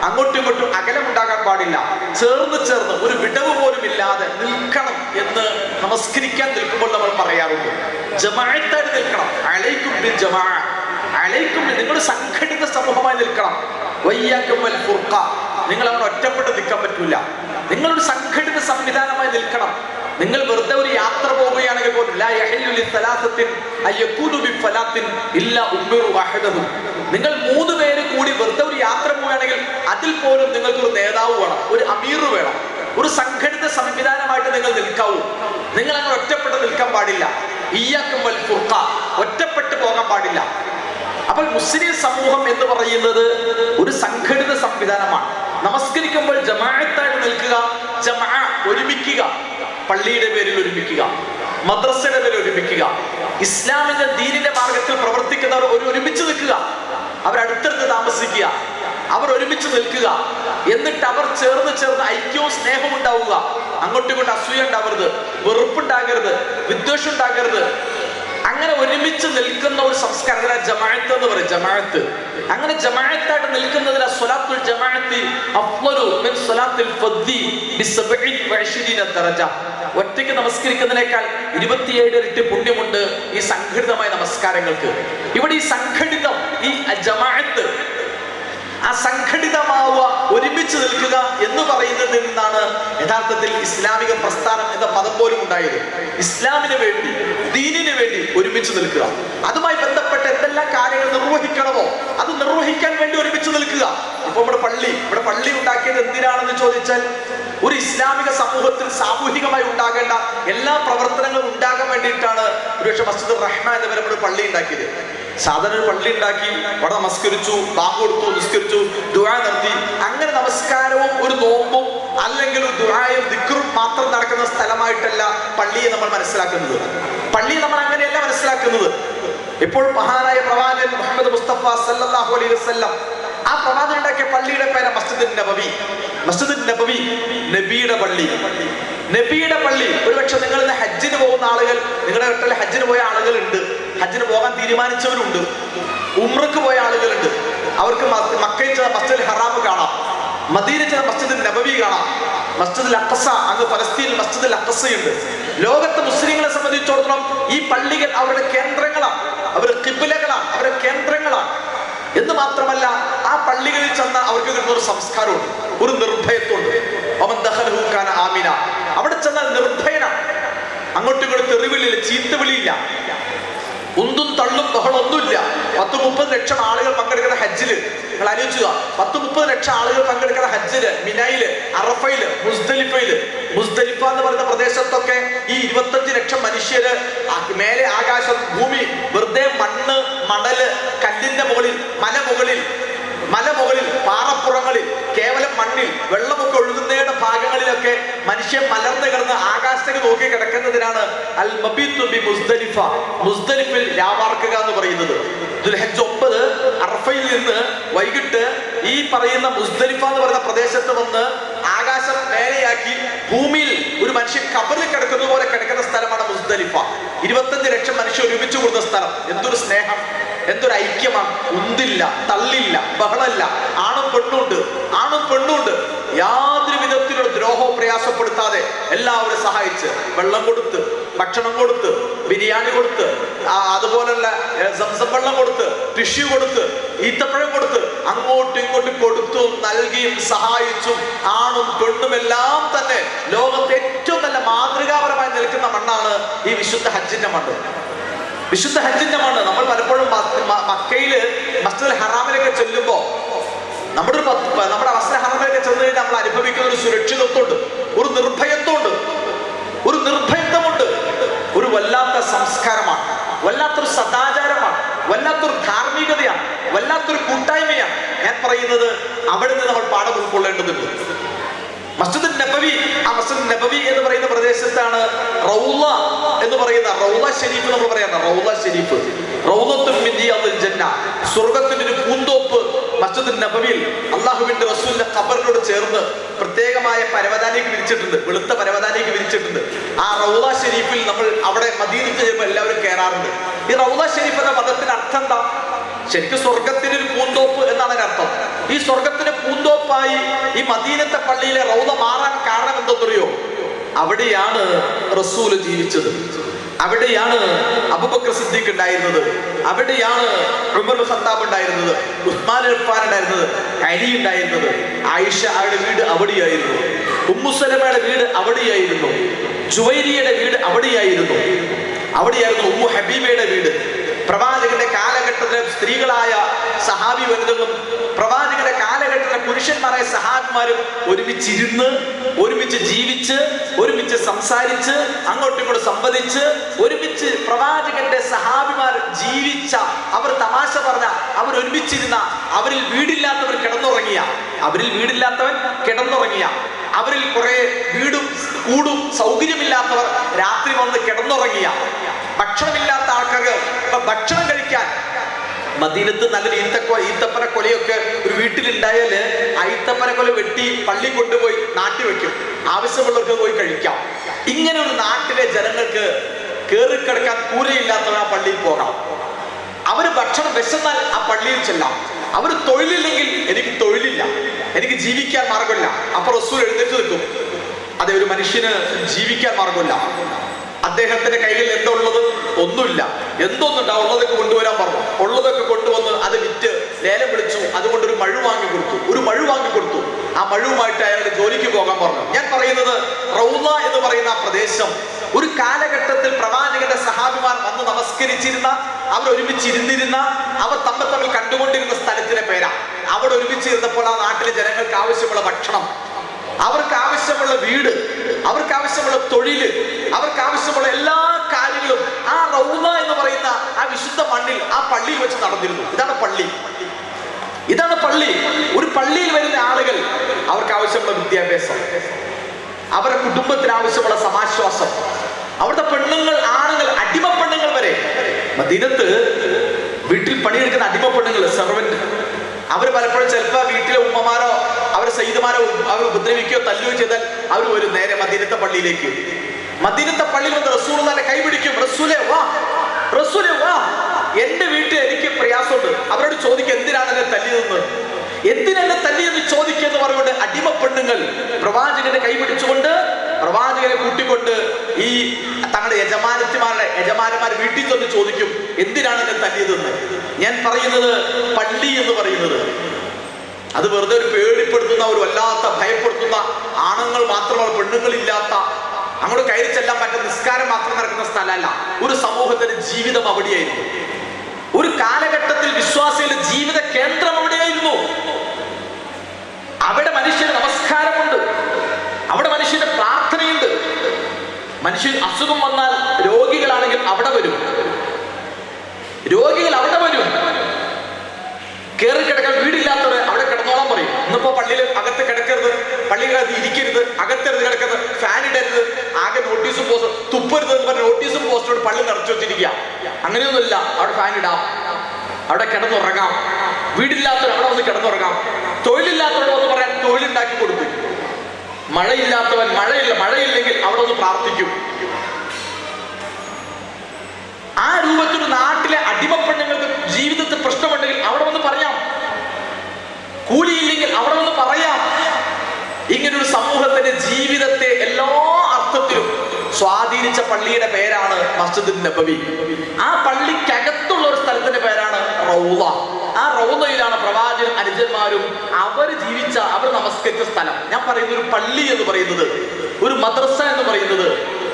അങ്ങോട്ടും അകലമുണ്ടാകാൻ പാടില്ല. ചേർന്ന് ഒരു വിടവ് പോലും ഇല്ലാതെ നിൽക്കണം എന്ന് നമസ്കരിക്കാൻ നിൽക്കുമ്പോൾ നമ്മൾ പറയാറുണ്ട്. ജമാഅത്തായിട്ട് നിൽക്കണം. അലൈക്കും ബിൽ ജമാഅ, അലൈക്കും നിങ്ങൾ സംഘടിത സമൂഹമായി നിൽക്കണം. വയ്യാക്കും വൽ ഫുർഖ, നിങ്ങൾ അവിടെ ഒറ്റപ്പെട്ട് നിൽക്കാൻ പറ്റൂല. നിങ്ങളൊരു സംഘടിത സംവിധാനമായി നിൽക്കണം. നിങ്ങൾ വെറുതെ ഒരു യാത്ര പോവുകയാണെങ്കിൽ പോലും ലാ യഹില്ലു ലിസലാസത്തിൻ അയകൂനു ബിഫലാത്തിൻ ഇല്ലാ ഉമ്മിറു വഹദഹു. നിങ്ങൾ 3 പേര് കൂടി വെറുതെ ഒരു യാത്ര പോവുകയാണെങ്കിൽ അതിൽ പോലും നിങ്ങൾക്ക് ഒരു നേതാവ് വേണം, ഒരു അമീർ വേണം. ഒരു സംഘടിത സംവിധാനമായിട്ട് നിങ്ങൾ നിൽക്കാവൂ. നിങ്ങൾ അങ്ങനെ ഒറ്റപ്പെട്ട് നിൽക്കാൻ പാടില്ല. ഇയ്യാക്കും വൽ ഫുർഖ, ഒറ്റപ്പെട്ട് പോകാൻ പാടില്ല. അപ്പോൾ മുസ്ലിം സമൂഹം എന്ന് പറയുന്നത് ഒരു സംഘടിത സംവിധാനമാണ്. നമസ്കരിക്കുമ്പോൾ ജമാഅത്തായിട്ട് നിൽക്കുക, ഒരുമിക്കുക, പള്ളിയുടെ പേരിൽ ഒരുമിക്കുക, മദ്രസയുടെ പേരിൽ ഒരുമിക്കുക, ഇസ്ലാമിന്റെ ദീനിന്റെ മാർഗത്തിൽ പ്രവർത്തിക്കുന്നവർ ഒരുമിച്ച് നിൽക്കുക, അവരടുത്തടുത്ത് താമസിക്കുക, അവർ ഒരുമിച്ച് നിൽക്കുക. എന്നിട്ട് അവർ ചേർന്ന് ഐക്യവും സ്നേഹവും ഉണ്ടാവുക. അങ്ങോട്ടും അസൂയ ഉണ്ടാവരുത്, വെറുപ്പുണ്ടാകരുത്, വിദ്വേഷം ഉണ്ടാകരുത്. അങ്ങനെ ഒരുമിച്ച് നിൽക്കുന്ന ഒരു സംസ്കാരം ജമാഅത്ത് എന്ന് പറയും. ജമാഅത്ത് അങ്ങനെ ജമാഅത്തായിട്ട് നിൽക്കുന്നതിന് സ്വലാത്തുൽ ജമാഅത്തി അഫ്ളലു മിൻ സ്വലാത്തിൽ ഫദ്ദി ബി 27 ദറജ. ഒറ്റയ്ക്ക് നമസ്കരിക്കുന്നതിനേക്കാൾ 27 ഇരട്ടി പുണ്യമുണ്ട് ഈ സംഘടിതമായ നമസ്കാരങ്ങൾക്ക്. ഇവിടെ ഈ സംഘടിതം, ഈ ജമാഅത്ത്, ആ സംഘടിതമാവുക, ഒരുമിച്ച് നിൽക്കുക എന്ന് പറയുന്നതിൽ നിന്നാണ് യഥാർത്ഥത്തിൽ ഇസ്ലാമിക പ്രസ്ഥാനം എന്ന പദം പോലും ഉണ്ടായത്. ഇസ്ലാമിന് വേണ്ടി, ദീനിന് വേണ്ടി ഒരുമിച്ച് നിൽക്കുക, അതുമായി ബന്ധപ്പെട്ട എന്തെല്ലാം കാര്യങ്ങൾ നിർവഹിക്കണമോ അത് നിർവഹിക്കാൻ വേണ്ടി ഒരുമിച്ച് നിൽക്കുക. ഇപ്പൊ ഇവിടെ പള്ളി ഉണ്ടാക്കിയത് എന്തിനാണെന്ന് ചോദിച്ചാൽ, ഒരു ഇസ്ലാമിക സമൂഹത്തിൽ സാമൂഹികമായി ഉണ്ടാകേണ്ട എല്ലാ പ്രവർത്തനങ്ങളും ഉണ്ടാകാൻ വേണ്ടിയിട്ടാണ് ഒരുപക്ഷെ മസ്ജിദുർ റഹ്മാൻ എന്നവരെ നമ്മൾ പള്ളി ഉണ്ടാക്കിയത്. സാധാരണ ഒരു പള്ളി ഉണ്ടാക്കി, അവിടെ നമസ്കരിച്ചു, ബാങ്ക് കൊടുത്തു, നിസ്കരിച്ചു, ദുആ നടത്തി. അങ്ങനെ നമസ്കാരവും ഒരു നോമ്പും അല്ലെങ്കിൽ ഒരു ദുആയും ദിക്റും മാത്രം നടക്കുന്ന സ്ഥലമായിട്ടല്ല പള്ളിയെ നമ്മൾ മനസ്സിലാക്കുന്നത്. പള്ളിയെ നമ്മൾ അങ്ങനെയല്ല മനസ്സിലാക്കുന്നത്. ഇപ്പോൾ മഹാനായ പ്രവാചകൻ മുഹമ്മദ് മുസ്തഫ സല്ലല്ലാഹു അലൈഹി വസല്ലം ആ പ്രവാചകൻ ഉണ്ടാക്കിയ പള്ളിയുടെ പേര് മസ്ജിദുൻ നബവി. മസ്ജിദുൻ നബവി, നബിയുടെ പള്ളി. നബിയുടെ പള്ളി. ഒരുപക്ഷെ നിങ്ങൾ ഇന്ന് ഹജ്ജിന് പോകുന്ന ആളുകൾ, നിങ്ങളുടെ വീട്ടിൽ ഹജ്ജിന് പോയ ആളുകളുണ്ട്, ഹജ്ജിന് പോകാൻ തീരുമാനിച്ചവരുണ്ട്, ഉംറക്ക് പോയ ആളുകളുണ്ട്. അവർക്ക് മക്കയിൽ ചെന്ന മസ്ജിദുൽ ഹറാം കാണാം, മദീനയിൽ ചെന്ന മസ്ജിദുൽ നബവി കാണാം, മസ്ജിദുൽ അഖ്സ, അങ്ങ് ഫലസ്തീനിൽ മസ്ജിദുൽ അഖ്സയുണ്ട്. ലോകത്തെ മുസ്ലിങ്ങളെ സംബന്ധിച്ചിടത്തോളം ഈ പള്ളികൾ അവരുടെ കേന്ദ്രങ്ങളാണ്, അവരുടെ ഖിബ്ലകളാണ്, അവരുടെ കേന്ദ്രങ്ങളാണ്. എന്ന് മാത്രമല്ല, ആ പള്ളികളിൽ ചെന്ന അവർക്ക് കിട്ടുന്ന ഒരു സംസ്കാരമുണ്ട്, ഒരു നിർഭയത്വമുണ്ട്. ആമിന, അവിടെ ചെന്നാൽ നിർഭയനാണ്. അങ്ങോട്ടും ഇങ്ങോട്ടും തെറിവിളിയില്ല, ചീത്തവിളിയില്ല, ഉന്തും തള്ളും ബഹളമൊന്നുമില്ല. 10-30 ലക്ഷം ആളുകൾ പങ്കെടുക്കുന്ന ഹജ്ജില് നിങ്ങൾ ആലോചിക്കുക. 10-30 ലക്ഷം ആളുകൾ പങ്കെടുക്കുന്ന ഹജ്ജില്, മിനായില്, അറഫയില്, മുസ്ദലിഫ എന്ന് പറയുന്ന പ്രദേശത്തൊക്കെ ഈ 25 ലക്ഷം മനുഷ്യര്, മേലെ ആകാശം, ഭൂമി, വെറുതെ മണ്ണ്, മണല്, കല്ലിന്റെ മുകളിൽ, മലമുകളിൽ, പാറപ്പുറങ്ങളിൽ, കേവലം മണ്ണിൽ, വെള്ളമൊക്കെ ഒഴുകുന്നയുടെ ഭാഗങ്ങളിലൊക്കെ മനുഷ്യൻ മലർന്നു കിടന്ന് ആകാശത്തേക്ക് നോക്കി കിടക്കുന്നതിനാണ് അൽ മബീതു ബി മുസ്ദലിഫ, മുസ്ദലിഫിൽ രാവാർക്കുക എന്ന് പറയുന്നത്. ദുൽഹജ്ജ് 9 അറഫയിൽ നിന്ന് വൈകിട്ട് ഈ പറയുന്ന മുസ്ദലിഫ എന്ന് പറയുന്ന പ്രദേശത്ത് വന്ന് ആകാശം മേലെയാക്കി ഭൂമിയിൽ ഒരു മനുഷ്യൻ കബറിൽ കിടക്കുന്ന പോലെ കിടക്കുന്ന സ്ഥലമാണ് മുസ്ദലിഫ. 25 ലക്ഷം മനുഷ്യർ ഒരുമിച്ച് കൂടുന്ന സ്ഥലം. എന്തൊരു സ്നേഹം, എന്തൊരു ഐക്യമാണ്. ഉന്തില്ല, തള്ളില്ല, ബഹളമില്ല. ആണും പെണ്ണുണ്ട്. യാതൊരു വിധത്തിലുള്ള ദ്രോഹവും പ്രയാസപ്പെടുത്താതെ എല്ലാവരും സഹായിച്ച്, വെള്ളം കൊടുത്ത്, ഭക്ഷണം കൊടുത്ത്, ബിരിയാണി കൊടുത്ത്, അതുപോലുള്ള സംസം വെള്ളം കൊടുത്ത്, ടിഷ്യൂ കൊടുത്ത്, ഈത്തപ്പഴം കൊടുത്ത്, അങ്ങോട്ടും ഇങ്ങോട്ടും കൊടുത്തും നൽകിയും സഹായിച്ചും ആണും പെണ്ണും എല്ലാം തന്നെ ലോകത്തെ ഏറ്റവും നല്ല മാതൃകാപരമായി നിൽക്കുന്ന മണ്ണാണ് ഈ വിശുദ്ധ ഹജ്ജിന്റെ മണ്ണ്. വിശുദ്ധ ഹജ്ജിന്റെ മണ്ണ്. നമ്മൾ പലപ്പോഴും മക്കയില് മസ്ജിദുൽ ഹറാമിലൊക്കെ ചെല്ലുമ്പോ നമ്മുടെ മസ്ജിദുൽ ഹറാമിലൊക്കെ ചെന്ന് കഴിഞ്ഞാൽ നമ്മൾ അനുഭവിക്കുന്ന ഒരു സുരക്ഷിതത്വമുണ്ട്, ഒരു നിർഭയത്വമുണ്ട്, ഒരു നിർഭയത്വമുണ്ട്. ഒരു വല്ലാത്ത സംസ്കാരമാണ്, വല്ലാത്തൊരു സദാചാരമാണ്, വല്ലാത്തൊരു ധാർമ്മികതയാണ്, വല്ലാത്തൊരു കൂട്ടായ്മയാണ്. ഞാൻ പറയുന്നത് അവിടെ നിന്ന് നമ്മൾ പാഠം ഉൾക്കൊള്ളേണ്ടതുണ്ട്. മസ്ജിദുൽ നബവി, ആ മസ്ജിദുൽ നബവി എന്ന് പറയുന്ന പ്രദേശത്താണ് റൗള എന്ന് പറയുന്ന റൗള ഷരീഫ് നമ്മൾ പറയുന്ന റൗള ഷരീഫ്, റൗളത്തുൻ മിൻ റിയാദിൽ ജന്ന, സ്വർഗ്ഗത്തിന്റെ ഒരു പൂന്തോപ്പ് മസ്ജിദുൽ നബവിയിൽ അള്ളാഹുവിന്റെ റസൂലിന്റെ ഖബറിനോട് ചേർന്ന് പ്രത്യേകമായ പരവതാനിക്ക് വിരിച്ചിട്ടുണ്ട്, വെളുത്ത പരവതാനിക്ക് വിരിച്ചിട്ടുണ്ട്. ആ റൗള ഷരീഫിൽ നമ്മൾ അവിടെ മദീനത്ത് ചെയ്യുമ്പോൾ എല്ലാവരും കയറാറുണ്ട്. ഈ റൗള ഷരീഫ് എന്ന പദത്തിന്റെ അർത്ഥം എന്താ? ശരിക്കും സ്വർഗത്തിന്റെ ഒരു പൂന്തോപ്പ് എന്നാണ് അതിനർത്ഥം. ഈ സ്വർഗത്തിന്റെ പൂന്തോപ്പായി ഈ മദീനത്തെ പള്ളിയിലെ റൗള മാറാൻ കാരണം എന്തെന്നറിയോ? അവിടെയാണ് റസൂല് ജീവിച്ചത്, അവിടെയാണ് അബൂബക്കർ സിദ്ദീഖ് ഉണ്ടായിരുന്നത്, അവിടെയാണ് ഉമർ ഖത്താബ് ഉണ്ടായിരുന്നത്, ഉസ്മാൻ അഫ്ഫാൻ ഉണ്ടായിരുന്നത്, അലി ഉണ്ടായിരുന്നത്, ആയിഷയുടെ വീട് അവിടെയായിരുന്നു, ഉമ്മു സലമയുടെ വീട് അവിടെയായിരുന്നു, ജുവൈരിയുടെ വീട് അവിടെയായിരുന്നു, ഉമ്മു ഹബീബയുടെ വീട്. പ്രവാചകന്റെ കാലഘട്ടത്തിലെ സ്ത്രീകളായ സഹാബി വനിതകളും പ്രവാചകന്റെ കാലഘട്ടത്തിലെ പുരുഷന്മാരായ സഹാബിമാരും ഒരുമിച്ചിരുന്ന്, ഒരുമിച്ച് ജീവിച്ച്, ഒരുമിച്ച് സംസാരിച്ച്, അങ്ങോട്ടും ഇങ്ങോട്ടും സംവദിച്ച്, ഒരുമിച്ച് പ്രവാചകന്റെ സഹാബിമാർ ജീവിച്ച, അവർ തമാശ പറഞ്ഞ, അവർ ഒരുമിച്ചിരുന്ന, അവരിൽ വീടില്ലാത്തവൻ കിടന്നുറങ്ങിയ, അവരിൽ കുറെ വീടും കൂടും സൗകര്യമില്ലാത്തവർ രാത്രി വന്ന് കിടന്നുറങ്ങിയ, ഭക്ഷണമില്ലാത്ത ആൾക്കാർക്ക് ഭക്ഷണം കഴിക്കാൻ മദീനത്ത് നല്ലൊരു ഈത്തപ്പന കൊലയൊക്കെ ഒരു വീട്ടിലുണ്ടായാല് ആ ഈത്തപ്പന കൊല വെട്ടി പള്ളി കൊണ്ടുപോയി നാട്ടി വെക്കും, ആവശ്യമുള്ളവർക്ക് പോയി കഴിക്കാം. ഇങ്ങനെ ഒരു നാട്ടിലെ ജനങ്ങൾക്ക് കേറിക്കിടക്കാൻ കൂരയില്ലാത്തവർ ആ പള്ളിയിൽ പോകാം. അവര് ഭക്ഷണം വിശന്നാൽ ആ പള്ളിയിൽ ചെല്ലാം. അവര് തൊഴിലില്ലെങ്കിൽ എനിക്ക് തൊഴിലില്ല, എനിക്ക് ജീവിക്കാൻ മാർഗമില്ല. അപ്പൊ റസൂൽ എഴുന്നേറ്റ് നിൽക്കും. അതെ, ഒരു മനുഷ്യന് ജീവിക്കാൻ മാർഗമില്ല. അദ്ദേഹത്തിന്റെ കയ്യിൽ എന്താ ഉള്ളത്? ഒന്നുമില്ല. എന്തോന്നുണ്ടാ? ഉള്ളതൊക്കെ കൊണ്ടുവരാൻ പറഞ്ഞു. ഉള്ളതൊക്കെ കൊണ്ടുവന്ന് അത് വിറ്റ് ലേലം വിളിച്ചു. അതുകൊണ്ട് ഒരു മഴു വാങ്ങി കൊടുത്തു. ആ മഴുവുമായിട്ട് അയാളുടെ ജോലിക്ക് പോകാൻ പറഞ്ഞു. ഞാൻ പറയുന്നത് റൗള എന്ന് പറയുന്ന ആ പ്രദേശം ഒരു കാലഘട്ടത്തിൽ പ്രവാചകന്റെ സഹാബിമാർ വന്ന് നമസ്കരിച്ചിരുന്ന, അവർ ഒരുമിച്ചിരുന്നിരുന്ന, അവർ തമ്മിൽ കണ്ടുകൊണ്ടിരുന്ന സ്ഥലത്തിന്റെ പേരാ. അവിടെ ഒരുമിച്ചിരുന്നപ്പോൾ ആ നാട്ടിലെ ജനങ്ങൾക്ക് ആവശ്യമുള്ള ഭക്ഷണം, അവർക്ക് ആവശ്യമുള്ള വീട്, അവർക്ക് ആവശ്യമുള്ള തൊഴില്, അവർക്ക് ആവശ്യമുള്ള എല്ലാ കാര്യങ്ങളും ആ റൗള എന്ന് പറയുന്ന ആ വിശുദ്ധ മണ്ണിൽ, ആ പള്ളിയിൽ വെച്ച് നടന്നിരുന്നു. ഇതാണ് പള്ളി. ഒരു പള്ളിയിൽ വരുന്ന ആളുകൾ അവർക്ക് ആവശ്യമുള്ള വിദ്യാഭ്യാസം, അവരുടെ കുടുംബത്തിന് ആവശ്യമുള്ള സമാശ്വാസം, അവിടുത്തെ പെണ്ണുങ്ങൾ, ആണുങ്ങൾ, അടിമ പെണ്ണുങ്ങൾ വരെ. മദീനത്ത് വീട്ടിൽ പണിയെടുക്കുന്ന അടിമ പെണ്ണുങ്ങൾ, സെർവന്റ്, അവർ പലപ്പോഴും ചിലപ്പോൾ വീട്ടിലെ ഉമ്മമാരോ അവർ സയ്യിദുമാരോ അവർ ഉപദ്രവിക്കുകയോ തല്ലുകയോ ചെയ്താൽ അവർ വരും നേരെ മദീനത്തെ പള്ളിയിലേക്ക്. മദീനത്തെ പള്ളിയിൽ വന്ന് റസൂലുള്ളാഹിനെ കൈപിടിക്കും. റസൂലേ വാ, എന്റെ വീട്ടിൽ എനിക്ക് പ്രയാസമുണ്ട്. അവരോട് ചോദിക്കും, എന്തിനാണ് എന്നെ തല്ലിയെന്ന് ചോദിക്കുമെന്ന് പറഞ്ഞുകൊണ്ട് അടിമ പെണ്ണുങ്ങൾ പ്രവാചകന്റെ കൈപിടിച്ചുകൊണ്ട് പ്രവാചകനെ കൂട്ടിക്കൊണ്ട് ഈ തങ്ങളുടെ യജമാനന്മാർ വീട്ടിൽ ചെന്ന് ചോദിക്കും, എന്തിനാണ് എന്നെ തല്ലിയതെന്ന്. ഞാൻ പറയുന്നത് പള്ളി എന്ന് പറയുന്നത് അത് വെറുതെ ഒരു പേടിപ്പെടുത്തുന്ന, ഒരു വല്ലാത്ത ഭയപ്പെടുത്തുന്ന, ആണുങ്ങൾ മാത്രമാണ്, പെണ്ണുങ്ങളില്ലാത്ത, അങ്ങോട്ട് കയറി ചെല്ലാൻ പറ്റുന്ന, നിസ്കാരം മാത്രം നടക്കുന്ന സ്ഥലമല്ല. ഒരു സമൂഹത്തിന്റെ ജീവിതം അവിടെയായിരുന്നു. ഒരു കാലഘട്ടത്തിൽ വിശ്വാസികളുടെ ജീവിത കേന്ദ്രം അവിടെയായിരുന്നു. അവിടെ മനുഷ്യന് നമസ്കാരമുണ്ട്, അവിടെ മനുഷ്യന്റെ പ്രാർത്ഥനയുണ്ട്. മനുഷ്യൻ അസുഖം വന്നാൽ രോഗികൾ അവിടെ വരും. കയറി കിടക്കാൻ വീടില്ലാത്തവർ അവിടെ കിടന്നോളാൻ പറയും. ഇന്നിപ്പോ പള്ളിയിൽ അകത്ത് കിടക്കരുത്, പള്ളിക്കകത്ത് ഇരിക്കരുത്, അകത്തരുത് കിടക്കരുത്, ഫാൻ ഇടരുത്, ആകെ നോട്ടീസും പോസ്റ്റർ, തുപ്പരുത് എന്ന് പറഞ്ഞ നോട്ടീസും പോസ്റ്ററോട് പള്ളി നിറച്ചു വെച്ചിരിക്കുക. അങ്ങനെയൊന്നുമില്ല. അവിടെ ഫാൻ ഇടാം, അവിടെ കിടന്നുറങ്ങാം. വീടില്ലാത്തവർ അവിടെ വന്ന് കിടന്നുറങ്ങാം. തൊഴിലില്ലാത്തവരോട് വന്ന് പറയാൻ തൊഴിലുണ്ടാക്കി കൊടുക്കും. മഴയില്ലെങ്കിൽ അവിടെ ഒന്ന് പ്രാർത്ഥിക്കും. ആ രൂപത്തിൽ നാട്ടിലെ അടിമപ്പെണ്ണുങ്ങൾക്ക് ജീവിതത്തിൽ പ്രശ്നമുണ്ടെങ്കിൽ അവിടെ വന്ന് പറയാം. കൂലിയില്ലെങ്കിൽ അവിടെ വന്ന് പറയാം. ഇങ്ങനൊരു സമൂഹത്തിന്റെ ജീവിതത്തെ എല്ലാ അർത്ഥത്തിലും സ്വാധീനിച്ച പള്ളിയുടെ പേരാണ് മസ്ജിദുൻ നബവി. ആ പള്ളിക്കകത്തുള്ള ഒരു സ്ഥലത്തിന്റെ പേരാണ് റൗള. ആ റൗളയിലാണ് പ്രവാചകനും അനുജന്മാരും അവർ ജീവിച്ച, അവർ നമസ്കരിച്ച സ്ഥലം. ഞാൻ പറയുന്ന ഒരു പള്ളി പള്ളി എന്ന് പറയുന്നത്, ഒരു മദ്രസ എന്ന് പറയുന്നത്,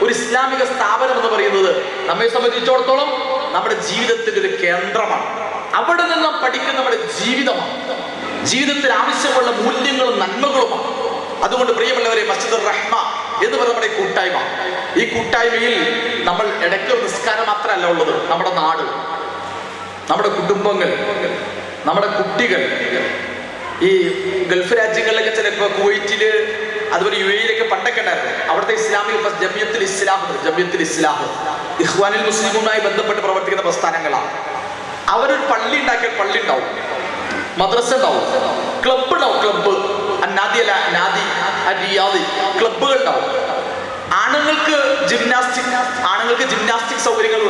ഒരു ഇസ്ലാമിക സ്ഥാപനം എന്ന് പറയുന്നത് നമ്മെ സംബന്ധിച്ചിടത്തോളം നമ്മുടെ ജീവിതത്തിന്റെ ഒരു കേന്ദ്രമാണ്. അവിടെ നിന്ന് പഠിക്കുന്ന നമ്മുടെ ജീവിതമാണ്, ജീവിതത്തിൽ ആവശ്യമുള്ള മൂല്യങ്ങളും നന്മകളുമാണ്. അതുകൊണ്ട് പ്രിയമുള്ളവരെ, മസ്ജിദുർ റഹ്മ എന്ന് പറയുന്ന നമ്മുടെ കൂട്ടായ്മ, ഈ കൂട്ടായ്മയിൽ നമ്മൾ ഇടയ്ക്ക് നിസ്കാരം മാത്രമല്ല ഉള്ളത്. നമ്മുടെ നാട്, നമ്മുടെ കുടുംബങ്ങൾ, നമ്മുടെ കുട്ടികൾ, ഈ ഗൾഫ് രാജ്യങ്ങളിലൊക്കെ ചിലപ്പോൾ കുവൈറ്റില് അതുപോലെ UAE പണ്ടൊക്കെ ഉണ്ടായിരുന്നു. അവിടുത്തെ ഇസ്ലാമിക ജമിയത്തുൽ ഇസ്ലാഹ് ഇഖ്വാനുൽ മുസ്ലിമുമായി ബന്ധപ്പെട്ട് പ്രവർത്തിക്കുന്ന പ്രസ്ഥാനങ്ങളാണ്. അവരൊരു പള്ളി ഉണ്ടാക്കിയാൽ പള്ളി ഉണ്ടാവും, മദ്രസ ഉണ്ടാവും, ക്ലബ്ബ് ഉണ്ടാവും, ക്ലബ്ബ് ക്ലബ്ബുകൾ ഉണ്ടാവും. ആണുങ്ങൾക്ക് ജിംനാസ്റ്റിക് സൗകര്യങ്ങൾ,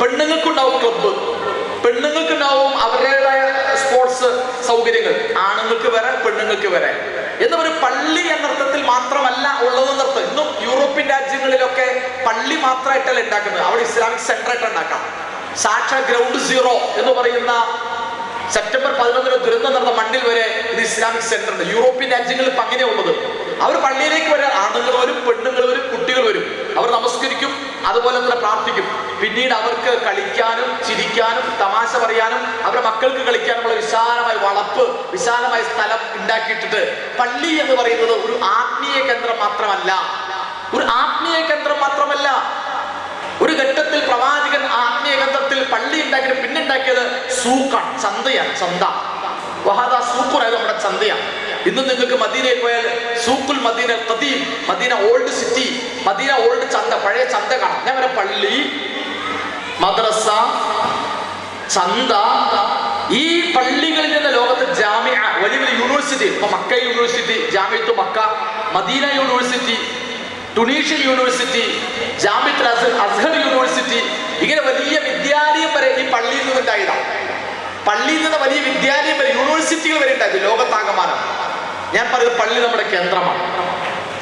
പെണ്ണുങ്ങൾക്കുണ്ടാവും ക്ലബ്ബ്, പെണ്ണുങ്ങൾക്കുണ്ടാവും അവരുടേതായ സ്പോർട്സ് സൗകര്യങ്ങൾ, ആണുങ്ങൾക്ക് വരെ പെണ്ണുങ്ങൾക്ക് വരെ എന്ന് പറയും. പള്ളി എന്നർത്ഥത്തിൽ മാത്രമല്ല ഉള്ളതെന്നർത്ഥം. ഇന്നും യൂറോപ്യൻ രാജ്യങ്ങളിലൊക്കെ പള്ളി മാത്രമായിട്ടല്ല ഉണ്ടാക്കുന്നത്, അവിടെ ഇസ്ലാമിക് സെന്റർ ആയിട്ട് ഉണ്ടാക്കാം. സാക്ഷാ ഗ്രൗണ്ട് സീറോ എന്ന് പറയുന്ന സെപ്റ്റംബർ 11 ദുരന്തം നടന്ന മണ്ണിൽ വരെ ഇത് ഇസ്ലാമിക് സെന്റർ ഉണ്ട്. യൂറോപ്യൻ രാജ്യങ്ങളിൽ ഇപ്പം അങ്ങനെയുള്ളത്. അവർ പള്ളിയിലേക്ക് വരാൻ ആണുങ്ങൾ വരും, കുട്ടികൾ വരും, അവർ നമസ്കരിക്കും, അതുപോലെ തന്നെ പ്രാർത്ഥിക്കും. പിന്നീട് അവർക്ക് കളിക്കാനും ചിരിക്കാനും തമാശ പറയാനും അവരുടെ മക്കൾക്ക് കളിക്കാനുമുള്ള വിശാലമായ വളപ്പ്, വിശാലമായ സ്ഥലം ഉണ്ടാക്കിയിട്ടിട്ട് പള്ളി എന്ന് പറയുന്നത് ഒരു ആത്മീയ കേന്ദ്രം മാത്രമല്ല. ഒരു ഘട്ടത്തിൽ പ്രവാചകൻ ആത്മീയ കേന്ദ്രത്തിൽ പള്ളി ഉണ്ടാക്കിയിട്ട് പിന്നെ ഉണ്ടാക്കിയത് സൂക്കാണ്, ചന്തയാണ്. വഹാദ സൂഖുറായത് നമ്മുടെ ചന്തയാണ്. ഇന്ന് നിങ്ങൾക്ക് മദീനയിൽ പോയാൽ സൂഖുൽ മദീന ഖദീം, Medina old city, Medina old ചന്ത, പഴയ ചന്ത കാണാം. ഞാൻ വരെ പള്ളി, മദ്രസ, ചന്ത, ഈ പള്ളികളിൽ നിന്ന് ലോകത്ത് ജാമിഅ, വലിയ വലിയ യൂണിവേഴ്സിറ്റി, ഇപ്പൊ മക്ക യൂണിവേഴ്സിറ്റി, ജാമിഅത്തു മക്ക, മദീന യൂണിവേഴ്സിറ്റി, ടുണീഷ്യൻ യൂണിവേഴ്സിറ്റി, ജാമിഅത്തുൽ അസ്ഹർ യൂണിവേഴ്സിറ്റി, ഇങ്ങനെ വലിയ വിദ്യാലയം വരെ ഈ പള്ളിയിൽ നിന്നുണ്ടായതാണ്. പള്ളിയിൽ നിന്ന് വലിയ വിദ്യാലയം വരെ, യൂണിവേഴ്സിറ്റികൾ വരെ ഉണ്ടായത് ലോകത്താകമാനം. ഞാൻ പറയുന്നത് പള്ളി നമ്മുടെ കേന്ദ്രമാണ്.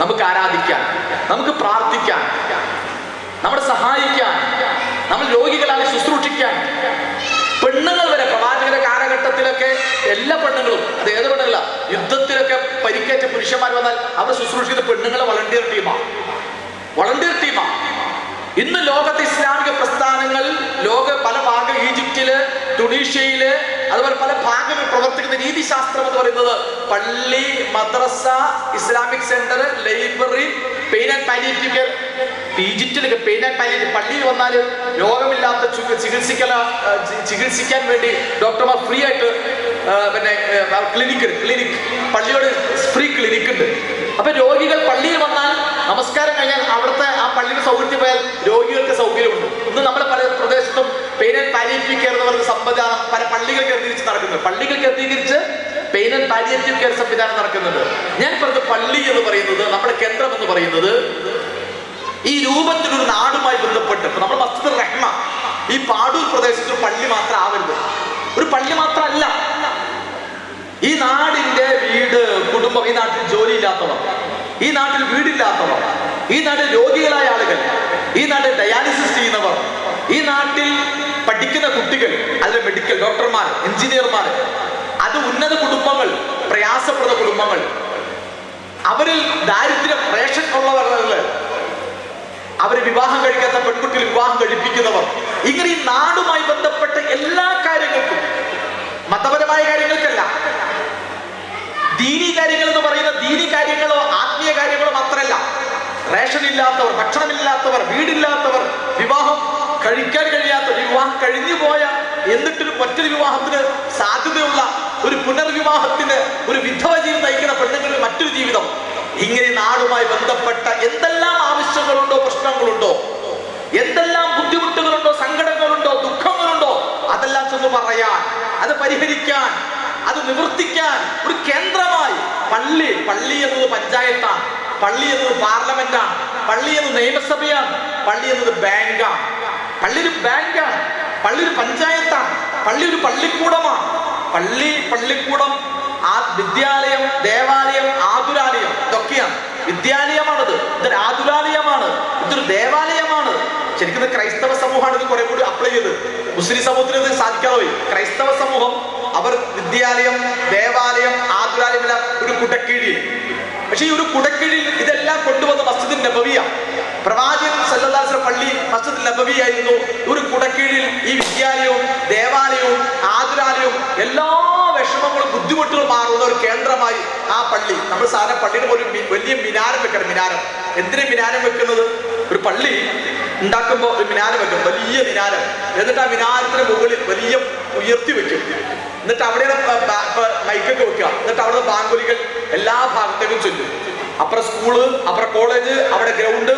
നമുക്ക് ആരാധിക്കാൻ, നമുക്ക് പ്രാർത്ഥിക്കാൻ, നമ്മളെ സഹായിക്കാൻ, നമ്മൾ രോഗികളായി ശുശ്രൂഷിക്കാൻ. പെണ്ണുങ്ങൾ വരെ പ്രവാചകന്റെ കാലഘട്ടത്തിലൊക്കെ എല്ലാ പെണ്ണുങ്ങളും, അത് ഏത് പെണ്ണുങ്ങള, യുദ്ധത്തിലൊക്കെ പരിക്കേറ്റ പുരുഷന്മാർ വന്നാൽ അവർ ശുശ്രൂഷിക്കുന്ന പെണ്ണുങ്ങളെ വളണ്ടിയർ ടീമാണ്. ഇന്ന് ലോകത്തെ ഇസ്ലാമിക പ്രസ്ഥാനങ്ങൾ പല ഭാഗം, ഈജിപ്തില്, ടുണീഷ്യയില്, അതുപോലെ പല ഭാഗങ്ങൾ പ്രവർത്തിക്കുന്ന രീതിശാസ്ത്രം എന്ന് പറയുന്നത് പള്ളി, മദ്രസ, Islamic centre, library, pain and palliative care. ഈജിപ്തിലൊക്കെ പെയിൻ ആൻഡ് പാലിയേറ്റീവ്, പള്ളിയിൽ വന്നാൽ രോഗമില്ലാത്ത ചികിത്സിക്കാൻ വേണ്ടി ഡോക്ടർമാർ ഫ്രീ ആയിട്ട് പിന്നെ ക്ലിനിക് പള്ളിയോട് ഫ്രീ ക്ലിനിക് ഉണ്ട്. അപ്പൊ രോഗികൾ പള്ളിയിൽ വന്നാൽ നമസ്കാരം കഴിഞ്ഞാൽ അവിടുത്തെ ആ പള്ളിയുടെ സൗകര്യത്തിൽ പോയാൽ രോഗികൾക്ക് സൗകര്യമുണ്ട്. ഇന്ന് നമ്മുടെ പല പ്രദേശത്തും പെയിൻ ആൻഡ് പാലിയേറ്റീവ് കെയർ എന്ന് പറയുന്ന സംവിധാനം പല പള്ളികൾ കേന്ദ്രീകരിച്ച് നടക്കുന്നുണ്ട്. പള്ളികൾ കേന്ദ്രീകരിച്ച് പെയിൻ ആൻഡ് പാലിയേറ്റീവ് കെയർ സംവിധാനം നടക്കുന്നുണ്ട്. ഞാൻ പറഞ്ഞ പള്ളി എന്ന് പറയുന്നത്, നമ്മുടെ കേന്ദ്രം എന്ന് പറയുന്നത് ഈ രൂപത്തിലൊരു നാടുമായി ബന്ധപ്പെട്ട്, ഇപ്പൊ നമ്മൾ മസ്ജിദുർ റഹ്മ ഈ പാടൂർ പ്രദേശത്ത് ഒരു പള്ളി മാത്രം ആവരുത്, ഒരു പള്ളി മാത്രമല്ല. ഈ നാടിന്റെ വീട്, കുടുംബം, ഈ നാട്ടിൽ ജോലിയില്ലാത്തവർ, ഈ നാട്ടിൽ വീടില്ലാത്തവർ, ഈ നാട്ടിൽ രോഗികളായ ആളുകൾ, ഈ നാട്ടിൽ ഡയാലിസിസ് ചെയ്യുന്നവർ, ഈ നാട്ടിൽ പഠിക്കുന്ന കുട്ടികൾ, അതിലെ മെഡിക്കൽ ഡോക്ടർമാർ, എഞ്ചിനീയർമാർ, അത് ഉന്നത കുടുംബങ്ങൾ, പ്രയാസപ്പെടുന്ന കുടുംബങ്ങൾ, അവരിൽ ദാരിദ്ര്യം, റേഷൻ ഉള്ളവർ, അവര് വിവാഹം കഴിക്കാത്ത പെൺകുട്ടികൾ വിവാഹം കഴിപ്പിക്കുന്നവർ, ഇങ്ങനെ ഈ നാടുമായി ബന്ധപ്പെട്ട എല്ലാ കാര്യങ്ങൾക്കും, മതപരമായ കാര്യങ്ങൾക്കല്ല, ദീനി കാര്യങ്ങൾ എന്ന് പറയുന്ന ദീനി കാര്യങ്ങളോ ആത്മീയ കാര്യങ്ങളോ മാത്രമല്ല, റേഷൻ ഇല്ലാത്തവർ, ഭക്ഷണമില്ലാത്തവർ, വീടില്ലാത്തവർ, വിവാഹം കഴിക്കാൻ കഴിയാത്ത, വിവാഹം കഴിഞ്ഞു പോയ എന്നിട്ടൊരു മറ്റൊരു വിവാഹത്തിന് സാധ്യതയുള്ള, ഒരു പുനർവിവാഹത്തിന്, ഒരു വിധവ ജീവിതം നയിക്കുന്ന പെണ്ണുങ്ങളുടെ മറ്റൊരു ജീവിതം, ഇങ്ങനെ നാടുമായി ബന്ധപ്പെട്ട എന്തെല്ലാം ആവശ്യങ്ങളുണ്ടോ, പ്രശ്നങ്ങളുണ്ടോ, എന്തെല്ലാം ബുദ്ധിമുട്ടുകളുണ്ടോ, സങ്കടങ്ങളുണ്ടോ, ദുഃഖങ്ങളുണ്ടോ, അതെല്ലാം ചെന്ന് പറയാൻ, അത് പരിഹരിക്കാൻ, അത് നിവർത്തിക്കാൻ ഒരു കേന്ദ്രമായി പള്ളി എന്നത് പഞ്ചായത്താണ്, പള്ളി എന്നത് പാർലമെന്റാണ്, പള്ളി എന്നത് നിയമസഭയാണ്, പള്ളി എന്നത് ബാങ്കാണ്. പള്ളി ഒരു ബാങ്കാണ്, പള്ളി ഒരു പഞ്ചായത്താണ്, പള്ളി ഒരു പള്ളിക്കൂടമാണ്. പള്ളിക്കൂടം, വിദ്യാലയം, ദേവാലയം, ആതുരാലയം, ഇതൊക്കെയാണ്. വിദ്യാലയമാണിത്, ഇതൊരു ആതുരാലയമാണ്, ഇതൊരു ദേവാലയമാണ്. ശരിക്കും ക്രൈസ്തവ സമൂഹമാണ് ഇത് കുറെ കൂടി അപ്ലൈ ചെയ്ത്. മുസ്ലിം സമൂഹത്തിന് ഇത് സാധിക്കാതെ പോയി. ക്രൈസ്തവ സമൂഹം അവർ വിദ്യാലയം, ദേവാലയം, ആതുരാലയം എല്ലാം ഒരു കുടക്കീഴിൽ പക്ഷെ ഈ ഒരു കുടക്കീഴിൽ ഇതെല്ലാം കൊണ്ടുവന്ന മസ്ജിദുൻ നബവിയ, പ്രവാചകൻ സല്ലല്ലാഹു അലൈഹി വസല്ലം പള്ളി മസ്ജിദുൻ നബവിയായിരുന്നു. ഒരു കുടക്കീഴിൽ ഈ വിദ്യാലയവും ദേവാലയവും ആതുരാലയവും എല്ലാ വിഷമങ്ങളും ബുദ്ധിമുട്ടുകളും മാറുന്ന ഒരു കേന്ദ്രമായി ആ പള്ളി. നമ്മൾ സാധാരണ പള്ളിയുടെ ഒരു വലിയ മിനാരം വെക്കണം. മിനാരം എന്തിനാ മിനാരം വെക്കുന്നത്? ഒരു പള്ളി ഉണ്ടാക്കുമ്പോൾ ഒരു മിനാരം വെക്കും, വലിയ മിനാരം. എന്നിട്ട് ആ മിനാരത്തിന് മുകളിൽ വലിയ ഉയർത്തി വെക്കും. എന്നിട്ട് അവിടെ മൈക്കൊക്കെ വെക്കുക. എന്നിട്ട് അവിടെ ബാങ്കുലികൾ എല്ലാ ഭാഗത്തേക്കും ചൊല്ലും. അപ്പുറം സ്കൂള്, അപ്പുറം കോളേജ്, അവിടെ ഗ്രൗണ്ട്,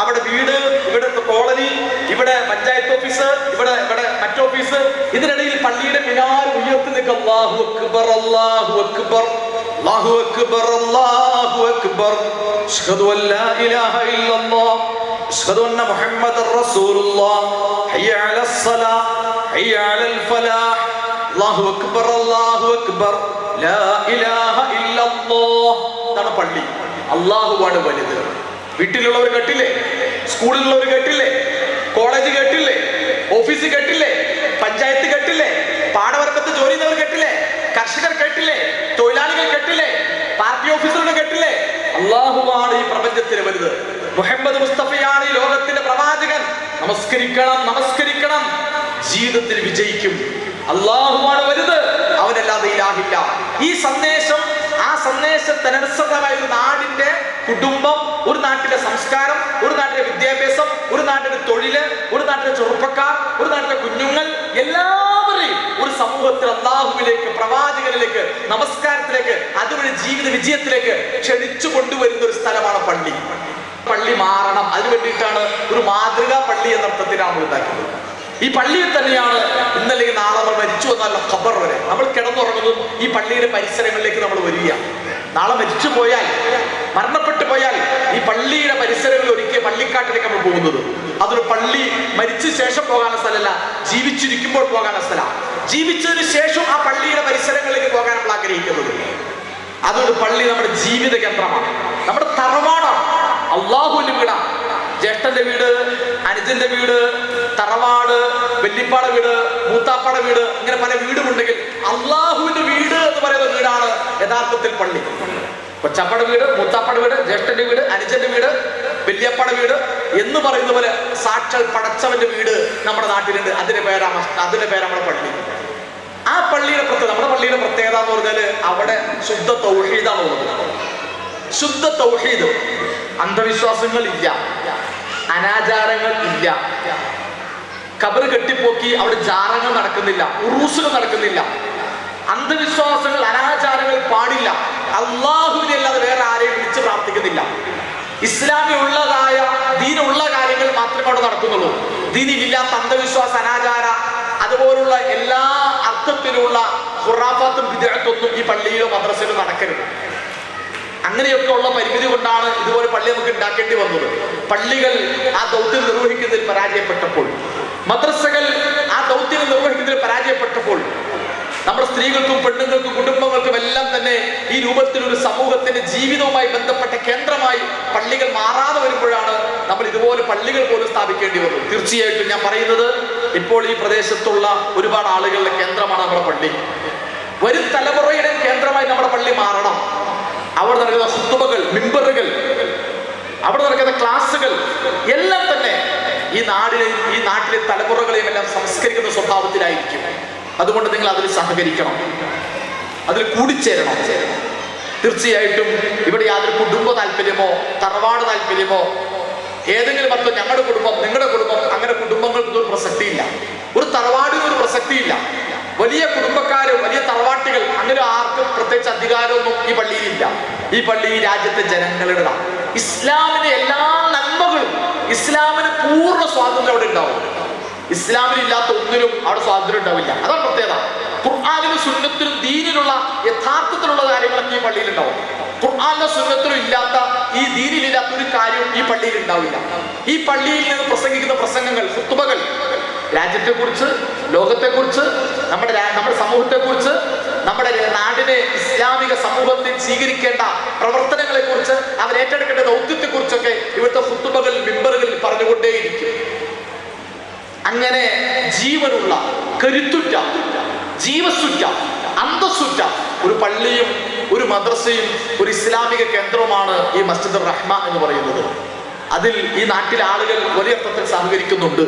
അവിടെ വീട്, ഇവിടെ കോളനി, ഇവിടെ പഞ്ചായത്ത് ഓഫീസ്, ഇവിടെ മറ്റോഫീസ്. ഇതിനിടയിൽ പള്ളിയുടെ മിനാർ ഉയർത്തി നിൽക്കും. അല്ലാഹു അക്ബർ, അല്ലാഹു അക്ബർ, അല്ലാഹു അക്ബർ, അല്ലാഹു അക്ബർ, അശ്ഹദു അല്ലാ ഇലാഹ ഇല്ലല്ലാഹ്, അശ്ഹദു അന്ന മുഹമ്മദർ റസൂലുള്ളാഹ്, ഹയ്യ അലസ് സ്വലാഹ്, ഹയ്യ അലൽ ഫലാഹ്, അല്ലാഹു അക്ബർ, അല്ലാഹു അക്ബർ, ലാ ഇലാഹ ഇല്ലല്ലാഹ്. ഇതാണ് പള്ളി. അല്ലാഹുവാണ് വലുത്. വീട്ടിലുള്ളവർ കേട്ടില്ലേ? സ്കൂളിലുള്ളവർ കേട്ടില്ലേ? കോളേജ് കേട്ടില്ലേ? ഓഫീസ് കേട്ടില്ലേ? പഞ്ചായത്ത് കേട്ടില്ലേ? പാടവർക്കത്ത് ജോലി ചെയ്യുന്നവർ കേട്ടില്ലേ? കർഷകർ കേട്ടില്ലേ? തൊഴിലാളികൾ കേട്ടില്ലേ? പാർട്ടി ഓഫീസറുകൾ കേട്ടില്ലേ? അല്ലാഹുവാണ് ഈ പ്രപഞ്ചത്തിന് വലുത്. മുഹമ്മദ് മുസ്തഫയാണ് ഈ ലോകത്തിന്റെ പ്രവാചകൻ. നമസ്കരിക്കണം, നമസ്കരിക്കണം, ജീവിതത്തിൽ വിജയിക്കും. അല്ലാഹുവാണ് വലുത്, അവനല്ലാതെ ഇലാഹില്ല. ഈ സന്ദേശം, ആ സന്ദേശത്തിനനുസൃതമായ ഒരു നാടിന്റെ കുടുംബം, ഒരു നാട്ടിലെ സംസ്കാരം, ഒരു നാട്ടിലെ വിദ്യാഭ്യാസം, ഒരു നാട്ടിലെ തൊഴില്, ഒരു നാട്ടിലെ ചെറുപ്പക്കാർ, ഒരു നാട്ടിലെ കുഞ്ഞുങ്ങൾ, എല്ലാവരെയും ഒരു സമൂഹത്തിൽ അല്ലാഹുവിലേക്ക്, പ്രവാചകനിലേക്ക്, നമസ്കാരത്തിലേക്ക്, അതുവഴി ജീവിത വിജയത്തിലേക്ക് ക്ഷണിച്ചു കൊണ്ടുവരുന്ന ഒരു സ്ഥലമാണ് പള്ളി. പള്ളി മാറണം. അതിനു വേണ്ടിയിട്ടാണ് ഒരു മാതൃകാ പള്ളി എന്ന അർത്ഥത്തിലാണ് നമ്മൾ ഉണ്ടാക്കുന്നത്. ഈ പള്ളിയിൽ തന്നെയാണ് ഇന്നല്ലെങ്കിൽ നാളെ നമ്മൾ മരിച്ചു വന്നുള്ള ഖബർ വരെ നമ്മൾ കിടന്നുറങ്ങുന്നതും ഈ പള്ളിയുടെ പരിസരങ്ങളിലേക്ക് നമ്മൾ വരിക. നാളെ മരിച്ചു പോയാൽ, മരണപ്പെട്ടു പോയാൽ ഈ പള്ളിയുടെ പരിസരങ്ങളിൽ ഒരിക്കൽ പള്ളിക്കാട്ടിലേക്ക് നമ്മൾ പോകുന്നത്. അതൊരു പള്ളി മരിച്ച ശേഷം പോകാനുള്ള സ്ഥലമല്ല, ജീവിച്ചിരിക്കുമ്പോൾ പോകാനുള്ള സ്ഥലമാണ്. ജീവിച്ചതിന് ശേഷം ആ പള്ളിയുടെ പരിസരങ്ങളിലേക്ക് പോകാൻ നമ്മൾ ആഗ്രഹിക്കുന്നത്. അതൊരു പള്ളി നമ്മുടെ ജീവിത കേന്ദ്രമാണ്, നമ്മുടെ തറവാടാണ്, അല്ലാഹുവിന്റെ വീടാണ്. ജ്യേഷ്ഠന്റെ വീട്, അനുജന്റെ വീട്, തറവാട്, വെല്ലിപ്പാട വീട്, മൂത്താപ്പാട വീട്, ഇങ്ങനെ പല വീടുമുണ്ടെങ്കിൽ അല്ലാഹുവിന്റെ വീട് എന്ന് പറയുന്ന വീടാണ് യഥാർത്ഥത്തിൽ പള്ളി. കൊച്ചാപ്പട വീട്, മൂത്താപ്പട വീട്, ജ്യേഷ്ഠന്റെ വീട്, അനുജന്റെ വീട്, വല്യപ്പട വീട് എന്ന് പറയുന്ന പോലെ സാക്ഷാൽ പടച്ചവന്റെ വീട് നമ്മുടെ നാട്ടിലുണ്ട്. അതിന്റെ പേരാണ് നമ്മുടെ പള്ളി. ആ പള്ളിയുടെ പ്രത്യേകത, നമ്മുടെ പള്ളിയുടെ പ്രത്യേകത എന്ന് പറഞ്ഞാൽ അവിടെ ശുദ്ധ തൗഹീദാണ് ഉള്ളത്. ശുദ്ധ തൗഹീദ്. അന്ധവിശ്വാസങ്ങൾ ഇല്ല, അനാചാരങ്ങൾ ഇല്ല, ഖബർ കെട്ടിപ്പോക്കി അവിടെ ജാറങ്ങൾ നടക്കുന്നില്ല, ഉറൂസുകൾ നടക്കുന്നില്ല, അന്ധവിശ്വാസങ്ങൾ, അനാചാരങ്ങൾ പാടില്ല. അല്ലാഹുവിനെ അല്ലാതെ വേറെ ആരെയും വിളിച്ച് പ്രാർത്ഥിക്കുന്നില്ല. ഇസ്ലാമിയുള്ളതായ ദീനുള്ള കാര്യങ്ങൾ മാത്രമേ അവിടെ നടക്കുന്നുള്ളൂ. ദീനിലില്ലാത്ത അന്ധവിശ്വാസ, അനാചാര, അതുപോലുള്ള എല്ലാ അർത്ഥത്തിലുള്ള ഖുറാഫാത്തും ബിദ്അത്തൊന്നും ഈ പള്ളിയിലോ മദ്രസയിലോ നടക്കരുത്. അങ്ങനെയൊക്കെ ഉള്ള പരിമിതി കൊണ്ടാണ് ഇതുപോലെ പള്ളി നമുക്ക് ഉണ്ടാക്കേണ്ടി വന്നത്. പള്ളികൾ ആ ദൗത്യം നിർവഹിക്കുന്നതിൽ പരാജയപ്പെട്ടപ്പോൾ, മദ്രസകൾ ആ ദൗത്യം നിർവഹിക്കുന്നതിൽ പരാജയപ്പെട്ടപ്പോൾ, നമ്മുടെ സ്ത്രീകൾക്കും പെണ്ണുങ്ങൾക്കും കുടുംബങ്ങൾക്കും എല്ലാം തന്നെ ഈ രൂപത്തിൽ ഒരു സമൂഹത്തിന്റെ ജീവിതവുമായി ബന്ധപ്പെട്ട കേന്ദ്രമായി പള്ളികൾ മാറാതെ വരുമ്പോഴാണ് നമ്മൾ ഇതുപോലെ പള്ളികൾ പോലും സ്ഥാപിക്കേണ്ടി വന്നത്. തീർച്ചയായിട്ടും ഞാൻ പറയുന്നത്, ഇപ്പോൾ ഈ പ്രദേശത്തുള്ള ഒരുപാട് ആളുകളുടെ കേന്ദ്രമാണ് നമ്മുടെ പള്ളി. വരും തലമുറയുടെ കേന്ദ്രമായി നമ്മുടെ പള്ളി മാറണം. അവിടെ നടക്കുന്ന ഖുത്ബകൾ, മിമ്പറുകൾ, അവിടെ നടക്കുന്ന ക്ലാസുകൾ എല്ലാം തന്നെ ഈ നാട്ടിലെ തലമുറകളെയും എല്ലാം സംസ്കരിക്കുന്ന സ്വഭാവത്തിലായിരിക്കും. അതുകൊണ്ട് നിങ്ങൾ അതിൽ സഹകരിക്കണം, അതിൽ കൂടിച്ചേരണം. തീർച്ചയായിട്ടും ഇവിടെ യാതൊരു കുടുംബ താല്പര്യമോ തറവാട് താല്പര്യമോ ഏതെങ്കിലും അർത്ഥം ഞങ്ങളുടെ കുടുംബം, നിങ്ങളുടെ കുടുംബം, അങ്ങനെ കുടുംബങ്ങൾക്ക് ഒരു പ്രസക്തിയില്ല. ഒരു തറവാടിനൊരു പ്രസക്തിയില്ല. വലിയ കുടുംബക്കാരോ വലിയ തറവാട്ടികൾ അങ്ങനെ ആർക്കും പ്രത്യേകിച്ച് അധികാരമൊന്നും ഈ പള്ളിയിലില്ല. ഈ പള്ളി ഈ രാജ്യത്തെ ജനങ്ങളുടേതാണ്. ഇസ്ലാമിന്റെ എല്ലാ നന്മകളും, ഇസ്ലാമിന് പൂർണ്ണ സ്വാതന്ത്ര്യം അവിടെ ഉണ്ടാവും. ഇസ്ലാമിലില്ലാത്ത ഒന്നിനും അവിടെ സ്വാതന്ത്ര്യം ഉണ്ടാവില്ല. അതാണ് പ്രത്യേകത. ഖുർആനിലും സുന്നത്തിലും ദീനിലുള്ള യഥാർത്ഥത്തിലുള്ള കാര്യങ്ങളൊക്കെ ഈ പള്ളിയിൽ ഉണ്ടാവും. ഖുർആനിലും സുന്നത്തിലും ഇല്ലാത്ത, ഈ ദീനിലില്ലാത്ത ഒരു കാര്യവും ഈ പള്ളിയിൽ ഉണ്ടാവില്ല. ഈ പള്ളിയിൽ നിന്ന് പ്രസംഗിക്കുന്ന പ്രസംഗങ്ങൾ, ഖുത്ബകൾ, രാജ്യത്തെക്കുറിച്ച്, ലോകത്തെക്കുറിച്ച്, നമ്മുടെ സമൂഹത്തെക്കുറിച്ച്, നമ്മുടെ നാടിനെ ഇസ്ലാമിക സമൂഹത്തിൽ സ്വീകരിക്കേണ്ട പ്രവർത്തനങ്ങളെ കുറിച്ച്, അവർ ഏറ്റെടുക്കേണ്ട ദൗത്യത്തെക്കുറിച്ചൊക്കെ ഇവിടുത്തെ ഖുത്ബകൾ, മിമ്പറുകളിൽ പറഞ്ഞുകൊണ്ടേയിരിക്കും. അങ്ങനെ ജീവനുള്ള, കരുത്തുറ്റ, ജീവസുറ്റ, അന്തസ്സുറ്റ ഒരു പള്ളിയും ഒരു മദ്രസയും ഒരു ഇസ്ലാമിക കേന്ദ്രവുമാണ് ഈ മസ്ജിദുർ റഹ്മ എന്ന് പറയുന്നത്. അതിൽ ഈ നാട്ടിലെ ആളുകൾ വലിയ അർത്ഥത്തിൽ സഹകരിക്കുന്നുണ്ട്.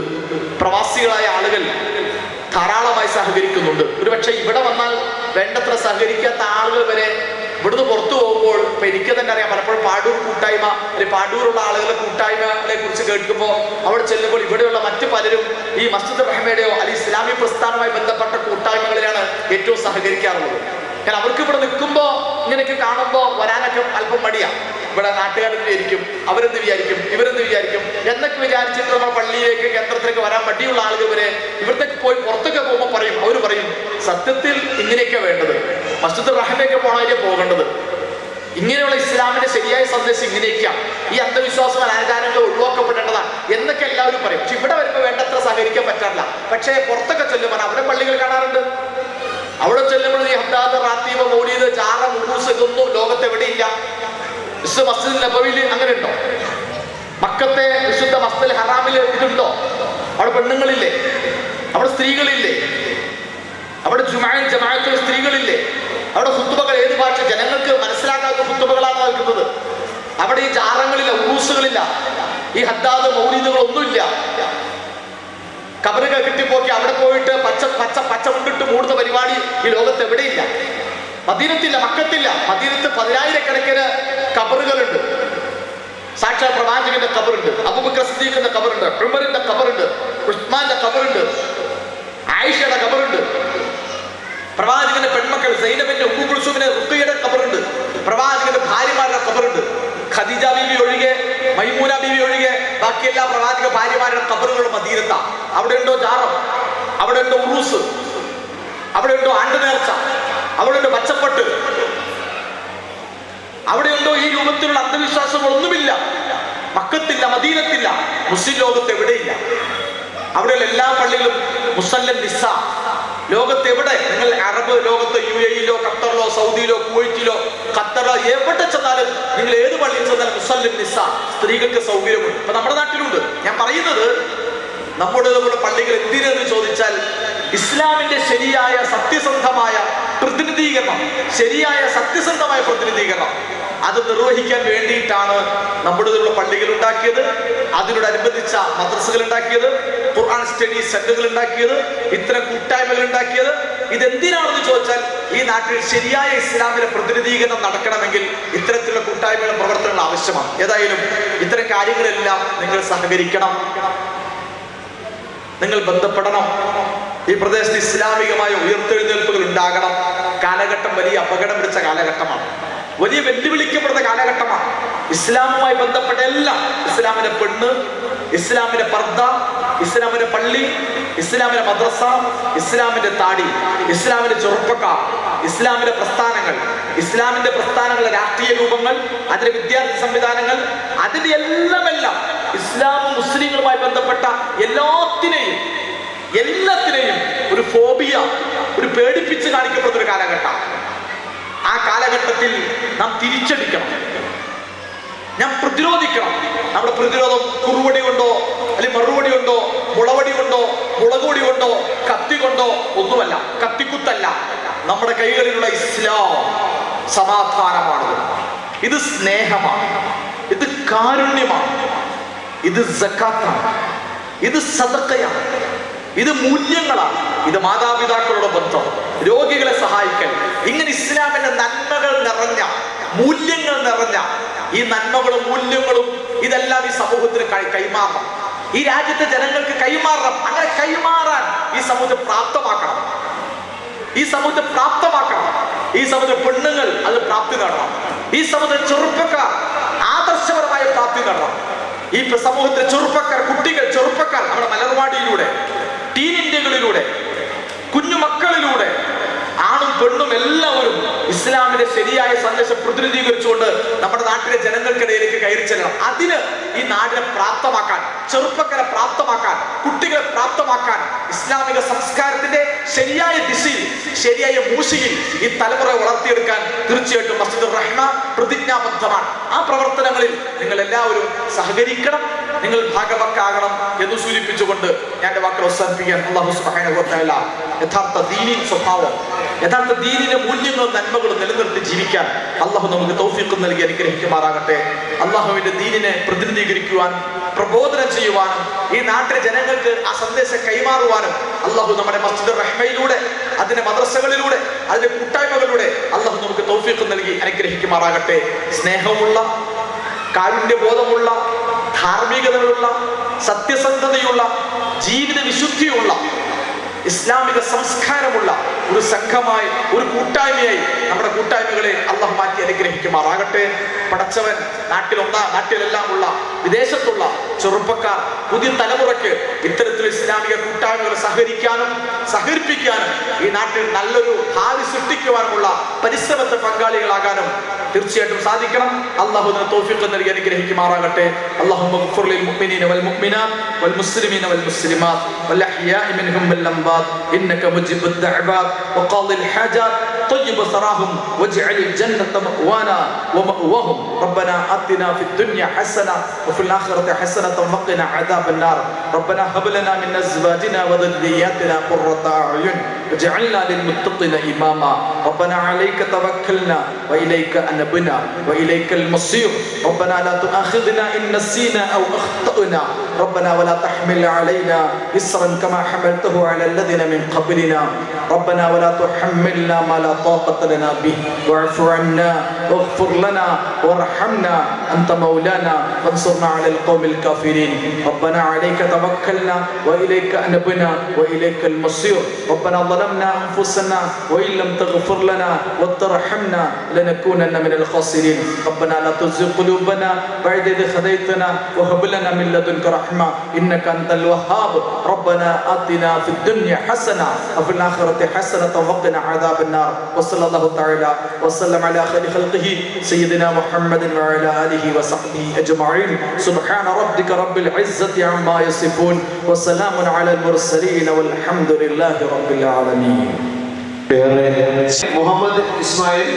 പ്രവാസികളായ ആളുകൾ ധാരാളമായി സഹകരിക്കുന്നുണ്ട്. ഒരുപക്ഷെ ഇവിടെ വന്നാൽ വേണ്ടത്ര സഹകരിക്കാത്ത ആളുകൾ വരെ ഇവിടുന്ന് പുറത്തു പോകുമ്പോൾ ഇപ്പൊ എനിക്ക് തന്നെ അറിയാം, പലപ്പോഴും പാടൂർ കൂട്ടായ്മ അല്ലെങ്കിൽ പാടൂരുള്ള ആളുകളുടെ കൂട്ടായ്മകളെ കുറിച്ച് കേൾക്കുമ്പോൾ അവിടെ ചെല്ലുമ്പോൾ ഇവിടെയുള്ള മറ്റു പലരും ഈ മസ്ജിദുർ റഹ്മയുടെയോ അല്ലെങ്കിൽ ഇസ്ലാമിക പ്രസ്ഥാനവുമായി ബന്ധപ്പെട്ട കൂട്ടായ്മകളിലാണ് ഏറ്റവും സഹകരിക്കാറുള്ളത്. കാരണം അവർക്ക് ഇവിടെ നിൽക്കുമ്പോൾ ഇങ്ങനെയൊക്കെ കാണുമ്പോൾ വരാനൊക്കെ അല്പം മടിയാണ്. ഇവിടെ നാട്ടുകാരെന്ത് വിചാരിക്കും, അവരെന്ത് വിചാരിക്കും, ഇവരെന്ത് വിചാരിക്കും എന്നൊക്കെ വിചാരിച്ചിട്ട് നമ്മൾ പള്ളിയിലേക്ക് കേന്ദ്രത്തിലേക്ക് വരാൻ മടിയുള്ള ആളുകൾ വരെ ഇവിടത്തേക്ക് പോയി പുറത്തൊക്കെ പോകുമ്പോൾ പറയും, അവർ പറയും സത്യത്തിൽ ഇങ്ങനെയൊക്കെ വേണ്ടത്, മസ്ജിദുർ റഹ്മയൊക്കെ പോണതിലേ പോകേണ്ടത്, ഇങ്ങനെയുള്ള ഇസ്ലാമിന്റെ ശരിയായ സന്ദേശം ഇങ്ങനെയൊക്കെയാണ്, ഈ അന്ധവിശ്വാസം അനാചാരങ്ങൾ ഒഴിവാക്കപ്പെടേണ്ടതാണ് എന്നൊക്കെ എല്ലാവരും പറയും. പക്ഷെ ഇവിടെ വരുമ്പോൾ വേണ്ടത്ര സഹകരിക്കാൻ പറ്റാറില്ല. പക്ഷേ പുറത്തൊക്കെ ചെല്ലുമ്പോൾ അവിടെ പള്ളികൾ കാണാറുണ്ട്. അവിടെ ചെല്ലുമ്പോൾ ഈ ഹദ്ദാദ്, റാത്തീബ്, മൗലീദ്, ജാറ, മുഹൂസ് ഇതൊന്നും ലോകത്ത് എവിടെയില്ല. മസ്ജിദുൽ നബവിയിൽ അങ്ങനെ ഉണ്ടോ? മക്കത്തെ വിശുദ്ധ മസ്ജിദുൽ ഹറാമിൽ ഇതുണ്ടോ? അവിടെ പെണ്ണുങ്ങളില്ലേ? അവിടെ സ്ത്രീകളില്ലേ? അവിടെ ജമാഅത്തിൽ സ്ത്രീകളില്ലേ? അവിടെ ഖുത്ബകൾ ഏത് ഭാഷ ജനങ്ങൾക്ക് മനസ്സിലാക്കാത്ത ഖുത്ബകളാണ് നൽകുന്നത്. അവിടെ ഈ ജാറങ്ങളില്ല, ഉറൂസുകളില്ല, ഈ ഹദ്ദാദ്, മൗലീദുകളൊന്നുമില്ല. കബറുകൾ കിട്ടിപ്പോക്കി അവിടെ പോയിട്ട് പച്ച മുണ്ടിട്ട് മൂടുന്ന പരിപാടി ഈ ലോകത്ത് എവിടെയില്ല. മദീനത്തില്ല, മക്കത്തില്ല. മദീനത്ത് 10,000-കണക്കിന് കബറുകളുണ്ട്. സാക്ഷാൽ പ്രവാചകന്റെ കബറുണ്ട്, അബൂബക്കർ സിദ്ദീഖിന്റെ കബറുണ്ട്, ഉമറിന്റെ കബറുണ്ട്, ഉസ്മാന്റെ കബറുണ്ട്, ആയിഷയുടെ കബറുണ്ട്, പ്രവാചകന്റെ പെൺമക്കൾ സൈനബിന്റെ, ഉമ്മു കുൽസൂമിന്റെ, റുഖിയയുടെ കബറുണ്ട്, പ്രവാചകന്റെ ഭാര്യമാരുടെ കബറുണ്ട്. ഖദീജ ബീവി ഒഴികെ, മൈമൂന ബീവി ഒഴികെ ബാക്കി എല്ലാ പ്രവാചക ഭാര്യമാരുടെ കബറുകളും മദീനത്താണ്. അവിടെ ഉണ്ടോ ജാറം? അവിടെ ഉണ്ടോ ഉറൂസ്? അവിടെ ഉണ്ടോ ആണ്ട് നേർച്ച? അവിടെ ഉണ്ടോ പച്ചപ്പട്ട്? അവിടെ ഉണ്ടോ ഈ രൂപത്തിലുള്ള അന്ധവിശ്വാസങ്ങളൊന്നുമില്ല. മക്കത്തില്ല, മദീനത്തില്ല, മുസ്ലിം ലോകത്ത് എവിടെയില്ല. അവിടെയുള്ള എല്ലാ പള്ളികളും മുസല്ലൻ നിസ. ലോകത്ത് എവിടെ നിങ്ങൾ അറബ് ലോകത്ത് UAE-ലോ ഖത്തറിലോ സൗദിയിലോ കുവൈറ്റിലോ ഖത്തറിലോ എവിടെ ചെന്നാലും നിങ്ങൾ ഏത് പള്ളിയിൽ ചെന്നാലും മുസല്ലൻ നിസ, സ്ത്രീകൾക്ക് സൗകര്യമുണ്ട്. ഇപ്പൊ നമ്മുടെ നാട്ടിലുണ്ട്. ഞാൻ പറയുന്നത് നമ്മുടെ പള്ളികൾ എന്തിനെന്ന് ചോദിച്ചാൽ ഇസ്ലാമിന്റെ ശരിയായ സത്യസന്ധമായ പ്രതിനിധീകരണം, ശരിയായ സത്യസന്ധമായ പ്രതിനിധീകരണം അത് നിർവഹിക്കാൻ വേണ്ടിയിട്ടാണ് നമ്മുടെ പള്ളികൾ ഉണ്ടാക്കിയത്, അതിനോടനുബന്ധിച്ച മദ്രസകൾ ഉണ്ടാക്കിയത്, ഖുർആൻ സ്റ്റഡി സെന്ററുകൾ ഉണ്ടാക്കിയത്, ഇത്തരം കൂട്ടായ്മകൾ ഉണ്ടാക്കിയത്. ഇതെന്തിനാണെന്ന് ചോദിച്ചാൽ ഈ നാട്ടിൽ ശരിയായ ഇസ്ലാമിന്റെ പ്രതിനിധീകരണം നടക്കണമെങ്കിൽ ഇത്തരത്തിലുള്ള കൂട്ടായ്മകളും പ്രവർത്തനങ്ങൾ ആവശ്യമാണ്. ഏതായാലും ഇത്തരം കാര്യങ്ങളെല്ലാം നിങ്ങൾ സഹകരിക്കണം, നിങ്ങൾ ബന്ധപ്പെടണം. ഈ പ്രദേശത്ത് ഇസ്ലാമികമായ ഉയർത്തെഴുന്നേൽപ്പുകൾ ഉണ്ടാകണം. കാലഘട്ടം വലിയ അപകടം പിടിച്ച കാലഘട്ടമാണ്, വലിയ വെല്ലുവിളിക്കപ്പെടുന്ന കാലഘട്ടമാണ്. ഇസ്ലാമുമായി ബന്ധപ്പെട്ട എല്ലാം, ഇസ്ലാമിന്റെ പെണ്ണ്, ഇസ്ലാമിന്റെ പർദ്ദ, ഇസ്ലാമിന്റെ പള്ളി, ഇസ്ലാമിന്റെ മദ്രസ, ഇസ്ലാമിന്റെ താടി, ഇസ്ലാമിന്റെ ചെറുപ്പക്കാർ, ഇസ്ലാമിന്റെ പ്രസ്ഥാനങ്ങൾ, ഇസ്ലാമിന്റെ പ്രസ്ഥാനങ്ങളുടെ രാഷ്ട്രീയ രൂപങ്ങൾ, അതിന്റെ വിദ്യാർത്ഥി സംവിധാനങ്ങൾ, അതിന്റെ എല്ലാം ഇസ്ലാമും മുസ്ലിങ്ങളുമായി ബന്ധപ്പെട്ട എല്ലാത്തിനെയും ഒരു ഫോബിയ, ഒരു പേടിപ്പിച്ച് കാണിക്കപ്പെടുന്ന ഒരു കാലഘട്ടം. ആ കാലഘട്ടത്തിൽ നാം തിരിച്ചടിക്കണം, നാം പ്രതിരോധിക്കണം. നമ്മുടെ പ്രതിരോധം കുറുവടി കൊണ്ടോ അല്ലെങ്കിൽ മറുപടി കൊണ്ടോ മുളവടി കൊണ്ടോ മുളകുപൊടി കൊണ്ടോ കത്തി കൊണ്ടോ ഒന്നുമല്ല, കത്തിക്കുത്തല്ല. നമ്മുടെ കൈകളിലുള്ള ഇസ്ലാം സമാധാനമാണ്, ഇത് സ്നേഹമാണ്, ഇത് കാരുണ്യമാണ്, ഇത് സക്കാത്താണ്, ഇത് സദഖയാണ്, ഇത് മൂല്യങ്ങളാണ്, ഇത് മാതാപിതാക്കളുടെ ബന്ധം, രോഗികളെ സഹായിക്കൽ. ഇങ്ങനെ ഇസ്ലാമിന്റെ നന്മകൾ നിറഞ്ഞ, മൂല്യങ്ങൾ നിറഞ്ഞ ഈ നന്മകളും മൂല്യങ്ങളും ഇതെല്ലാം ഈ സമൂഹത്തിന് കൈമാറണം. ഈ രാജ്യത്തെ ജനങ്ങൾക്ക് കൈമാറണം. അങ്ങനെ കൈമാറാൻ ഈ സമൂഹത്തെ പ്രാപ്തമാക്കണം. ഈ സമൂഹത്തെ പ്രാപ്തമാക്കണം. ഈ സമൂഹ പെണ്ണുങ്ങൾ അത് പ്രാപ്തി നേടണം. ഈ സമൂഹ ചെറുപ്പക്കാർ ആദർശപരമായ പ്രാപ്തി നേടണം. ഈ സമൂഹത്തിലെ ചെറുപ്പക്കാർ, കുട്ടികൾ, ചെറുപ്പക്കാർ നമ്മുടെ മലർവാടിയിലൂടെ, ടീൻ ഇന്ത്യകളിലൂടെ, കുഞ്ഞുമക്കളിലൂടെ, ആണും പെണ്ണും എല്ലാവരും ഇസ്ലാമിന്റെ ശരിയായ സന്ദേശം പ്രതിനിധീകരിച്ചുകൊണ്ട് നമ്മുടെ നാട്ടിലെ ജനങ്ങൾക്കിടയിലേക്ക് കയറി ചെല്ലണം. അതിന് ഈ നാടിനെ പ്രാപ്തമാക്കാൻ, ചെറുപ്പക്കാരെ പ്രാപ്തമാക്കാൻ, കുട്ടികളെ പ്രാപ്തമാക്കാൻ ഇസ്ലാമിക സംസ്കാരത്തിന്റെ ശരിയായ ദിശയിൽ, ശരിയായ മൂശയിൽ ഈ തലമുറ വളർത്തിയെടുക്കാൻ തീർച്ചയായിട്ടും മസ്ജിദുർ റഹ്മ പ്രതിജ്ഞാബദ്ധമാണ്. ആ പ്രവർത്തനങ്ങളിൽ നിങ്ങൾ എല്ലാവരും സഹകരിക്കണം, നിങ്ങൾ ഭാഗവക്കാകണം എന്ന് സൂചിപ്പിച്ചുകൊണ്ട് ഞാൻ എൻ്റെ വാക്കുകൾ അവസാനിപ്പിക്കാൻ. അല്ലാഹു സുബ്ഹാനഹു വ തആല യഥാർത്ഥ ദീനി സ്വഭാവം, യഥാർത്ഥ ദീനിന്റെ മൂല്യങ്ങളും നന്മകളും നിലനിർത്തി ജീവിക്കാൻ അള്ളാഹു നമുക്ക് തൗഫീഖ് നൽകി അനുഗ്രഹിക്കുമാറാകട്ടെ. അള്ളാഹുവിന്റെ ദീനിനെ പ്രതിനിധീകരിക്കുവാനും പ്രബോധനം ചെയ്യുവാനും ഈ നാട്ടിലെ ജനങ്ങൾക്ക് ആ സന്ദേശം കൈമാറുവാനും അള്ളാഹു നമ്മുടെ മസ്ജിദുർ റഹ്മയിലൂടെ, അതിന്റെ മദ്രസകളിലൂടെ, അതിന്റെ കൂട്ടായ്മകളിലൂടെ അള്ളാഹു നമുക്ക് തൗഫീഖ് നൽകി അനുഗ്രഹിക്കുമാറാകട്ടെ. സ്നേഹമുള്ള, കാരുണ്യബോധമുള്ള, ധാർമ്മികതയുള്ള, സത്യസന്ധതയുള്ള, ജീവിത വിശുദ്ധിയുള്ള, ഇസ്ലാമിക സംസ്കാരമുള്ള ഒരു സംഘമായി, ഒരു കൂട്ടായ്മയായി നമ്മുടെ കൂട്ടായ്മകളെ അള്ളാഹു മാറ്റി അനുഗ്രഹിക്കുമാറാകട്ടെ. പടച്ചവൻ നാട്ടിലെല്ലാം ഉള്ള വിദേശത്തുള്ള ചെറുപ്പക്കാർ, പുതിയ തലമുറയ്ക്ക് ഇത്തരത്തിൽ ഇസ്ലാമിക കൂട്ടായ്മകൾ സഹകരിപ്പിക്കാനും ഈ നാട്ടിൽ നല്ലൊരു ഭാവി സൃഷ്ടിക്കുവാനുമുള്ള പരിശ്രമത്തെ പങ്കാളികളാകാനും തീർച്ചയായിട്ടും സാധിക്കണം. അള്ളാഹു തൗഫീഖ് നൽകി അനുഗ്രഹിക്കുമാറാകട്ടെ. അല്ലാഹുമ്മ ഗ്ഫിർ ലിൽ മുഅ്മിനീന വൽ മുഅ്മിനാത്ത് വൽ മുസ്ലിമീന വൽ മുസ്ലിമാത്ത് വൽ അഹ്യാഇ മിൻഹും വൽ അംവാത് ഇന്നക മുജിബുദ് ദഅവാത് വഖാദിൽ ഹാജാത് طيب ثراهم واجعل الجنة مأوانا ومأواهم ربنا آتنا في الدنيا حسنة وفي الآخرة حسنة وقنا عذاب النار ربنا هب لنا من أزواجنا وذرياتنا قرة أعين واجعلنا للمتقين إماما ربنا عليك توكلنا وإليك أنبنا وإليك المصير ربنا لا تؤاخذنا إن نسينا أو أخطأنا ربنا ولا تحمل علينا إصرا كما حملته على الذين من قبلنا ربنا ولا تحملنا ما لا طاقة لنا به واعف عنا واغفر لنا وارحمنا أنت مولانا فانصرنا على القوم الكافرين ربنا عليك توكلنا وإليك أنبنا وإليك المصير ربنا ظلمنا أنفسنا وإن لم تغفر لنا وترحمنا لنكونن من الخاسرين ربنا لا تزغ قلوبنا بعد إذ هديتنا وهب لنا من لدنك رحمة إنك أنت الوهاب ربنا آتنا في الدنيا حسنة وفي الآخرة حسنة وقنا عذاب النار وصلى الله تعالى وسلم على خير خلقه سيدنا محمد وعلى آله وصحبه أجمعين سبحان ربك رب العزة عما يصفون وسلام على المرسلين والحمد لله رب العالمين. മുഹമ്മദ് ഇസ്മായിൽ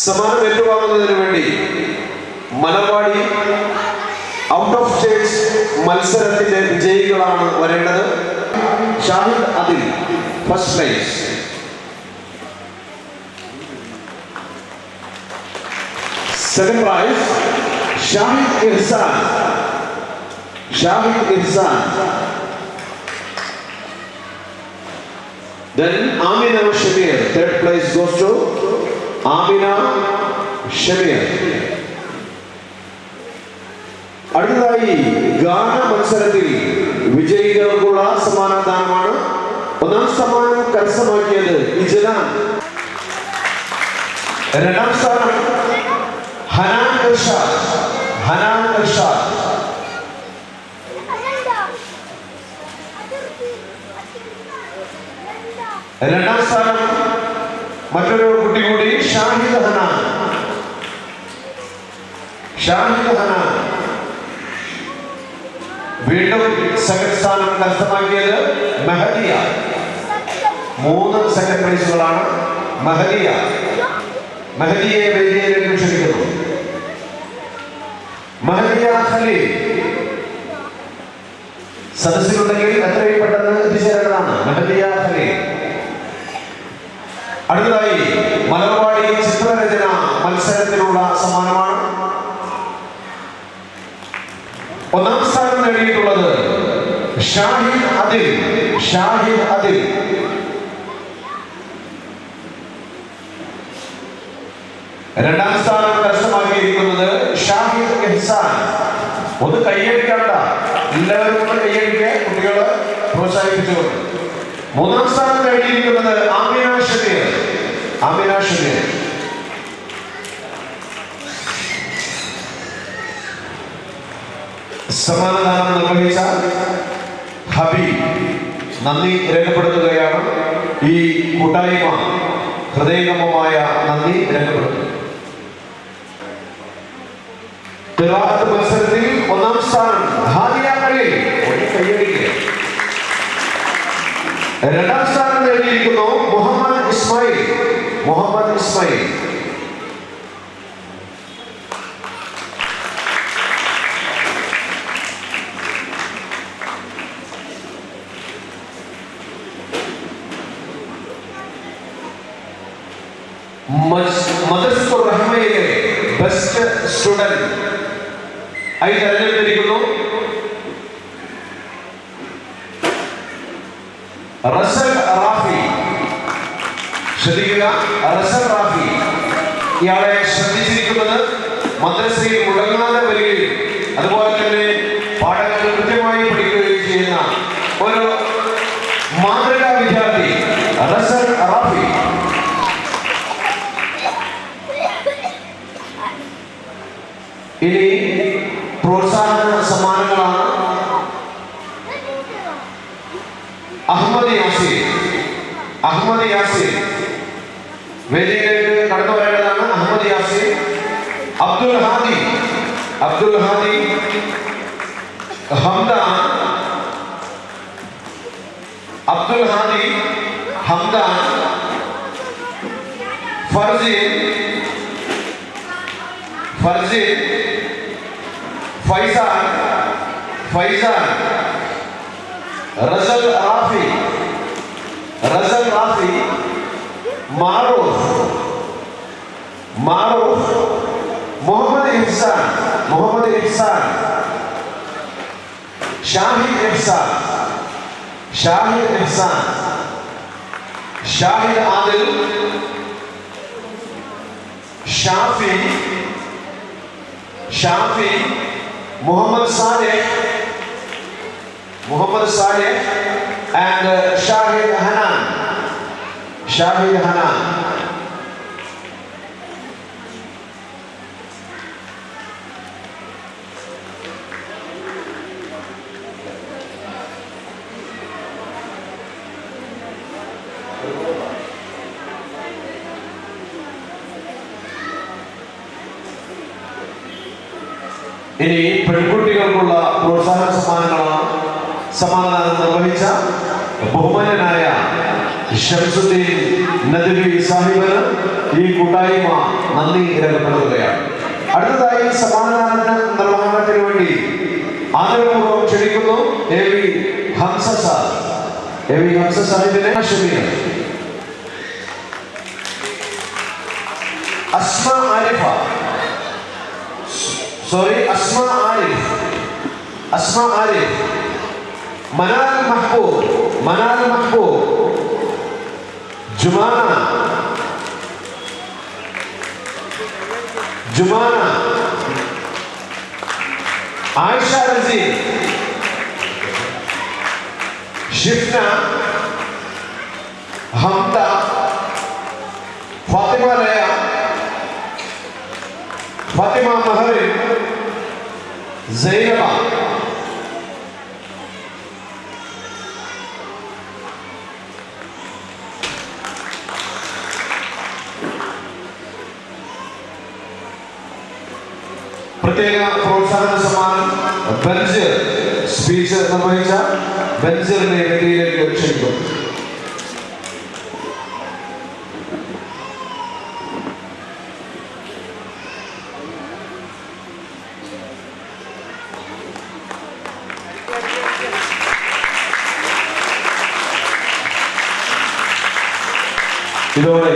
സമ്മാനം ഏറ്റുവാങ്ങുന്നതിന് വേണ്ടി മലർവാടി ഔട്ട് ഓഫ് സ്റ്റേറ്റ് മത്സരത്തിന്റെ വിജയികളാണ് വരേണ്ടത്. Shahid Adil first prize. Second prize Shahid Irsan. Then Amina Shamir. Third place goes to Amina Shamir. അടുത്തതായി ഗാന മത്സരത്തിൽ വിജയികൾക്കുള്ള സമ്മാനദാനമാണ്. ഒന്നാം സമ്മാനം കരസ്ഥമാക്കിയത് ഇജ്ലാൻ. രണ്ടാം സ്ഥാനം ഹനാൻ ഇർഷാദ്. രണ്ടാം സ്ഥാനം മറ്റൊരു കുട്ടി കൂടി ഷാഹിദ് ഹനാൻ. വീണ്ടും സെക്കൻഡ് സ്ഥാനം കരസ്ഥമാക്കിയത് മെഹദിയ. 3 സെക്കൻഡ് പ്രൈസുകളാണ്. മെഹദിയെ വേദിയിലേക്ക് ക്ഷണിക്കുന്നു. മെഹദിയ ഖലീൽ സദസ്സിലുണ്ടെങ്കിൽ എത്രയും പെട്ടെന്ന് എത്തിച്ചേരേണ്ടതാണ്. മെഹദിയ ഖലീൽ. അടുത്തതായി മലർവാടി ചിത്രരചന മത്സരത്തിനുള്ള സമ്മാനമാണ്. ഒന്നാം സ്ഥാനം നേടിയിട്ടുള്ളത് ഷാഹിദ് അദിൽ. രണ്ടാം സ്ഥാനം കരസ്ഥമാക്കിയിരിക്കുന്നത് ഷാഹിദ് ഇഹ്സാൻ. ഒന്ന് കൈയടിക്കണ്ട, എല്ലാവരും ഒന്ന് കൈയടിക്കുക, കുട്ടികളെ പ്രോത്സാഹിപ്പിച്ചുകൊണ്ട്. മൂന്നാം സ്ഥാനം നേടിയിരിക്കുന്നത് ആമിന ഷമീർ. സമ്മാനദാനം നിർവഹിച്ച ഹബീബ് നന്ദി രേഖപ്പെടുത്തുകയാണ്. ഈ കൂട്ടായ്മ ഹൃദയംഗമമായ നന്ദി രേഖപ്പെടുത്തുന്നു. ഖിറാഅത്ത് മത്സരത്തിൽ ഒന്നാം സ്ഥാനം ഹാദിയ ഖലീൽ. കൈയടിക്കുക. രണ്ടാം സ്ഥാനം നേടിയിരിക്കുന്നു മുഹമ്മദ് ഇസ്മായിൽ. മുഹമ്മദ് ഇസ്മായിൽ. മദ്രസത്തുർ റഹ്മയിലെ ബെസ്റ്റ് സ്റ്റുഡന്റ് ആയി തെരഞ്ഞെടുത്തിരിക്കുന്നു റസൽ റാഫി. ശ്രദ്ധിക്കുക, റസൽ റാഫി. ഇയാളെ ശ്രദ്ധിച്ചിരിക്കുന്നത് മദ്രസയിൽ മുടങ്ങാതെ വരികയും അതുപോലെ തന്നെ പാഠങ്ങൾ കൃത്യമായി പഠിക്കുകയും ചെയ്യുന്ന ഒരു മാതൃകാ വിദ്യാർത്ഥി റസൽ റാഫി. ഇനി പ്രോത്സാഹന സമ്മാനങ്ങളാണ്. അഹമ്മദ് യാസിർ. അഹമ്മദ് യാസിർ വേദിയിലേക്ക് കടന്നു വരേണ്ടതാണ്. അഹമ്മദ് യാസിർ. അബ്ദുൽ ഹാദി. അബ്ദുൽ ഹാദി. ഹംദാൻ. അബ്ദുൽ ഹാദി. ഹംദാൻ. ഫർസീൻ. ഫർസീൻ. ഫൈസാൻ. ഫൈസാൻ. റസൽ റാഫി. റസൽ റാഫി. മാറൂഫ്. മാറൂഫ്. മുഹമ്മദ് ഇഹ്സാൻ. മുഹമ്മദ് ഇഹ്സാൻ. ഷാഹിദ് ഇഹ്സാൻ. ഷാഹിദ് ഇഹ്സാൻ. ഷാഹിദ് ആദിൽ. ഷാഫി. ഷാഫി. മുഹമ്മദ് സാലിഹ്. മുഹമ്മദ് സാലിഹ് and ഷാഹിദ് ഹനാൻ. ഷാഹിദ് ഹനാൻ. ഇനി പെൺകുട്ടികൾക്കുള്ള പ്രോത്സാഹന സമ്മാനങ്ങളാണ്. സമ്മാനദാനം നിർവഹിച്ച ബഹുമാന്യനായ ഷംസുദ്ദീൻ നദ്വി സാഹിബിന് ഈ കൂട്ടായ്മ നന്ദി രേഖപ്പെടുത്തുകയാണ്. അടുത്തതായി സമ്മാനദാന നിർവഹണത്തിന് വേണ്ടി ആദരപൂർവ്വം ക്ഷണിക്കുന്നു എ.വി. ഹംസ സാർ. എ.വി. ഹംസ സാഹിബിനെ ക്ഷണിക്കുന്നു. അസ്മ ആരിഫ. സോറി, അസ്മ ആരിഫ്. അസ്മ ആരിഫ്. മനാൽ മഹ്ബൂബ്. മനാൽ മഹ്ബൂബ്. ജുമാന. ജുമാന. ആയിഷ റസീൻ. ഷിഫ്ന. ഹംദ. ഫാത്തിമ ലയ. ഫാത്തിമ മഹറിൻ. സൈനബ. പ്രത്യേക പ്രോത്സാഹന സമ്മാനം ബെൻസിർ. സ്പീച്ച് നിർവഹിച്ച ബെൻസിറിനെ വേദിയിലേക്ക് ക്ഷണിക്കും. ഇതോടെ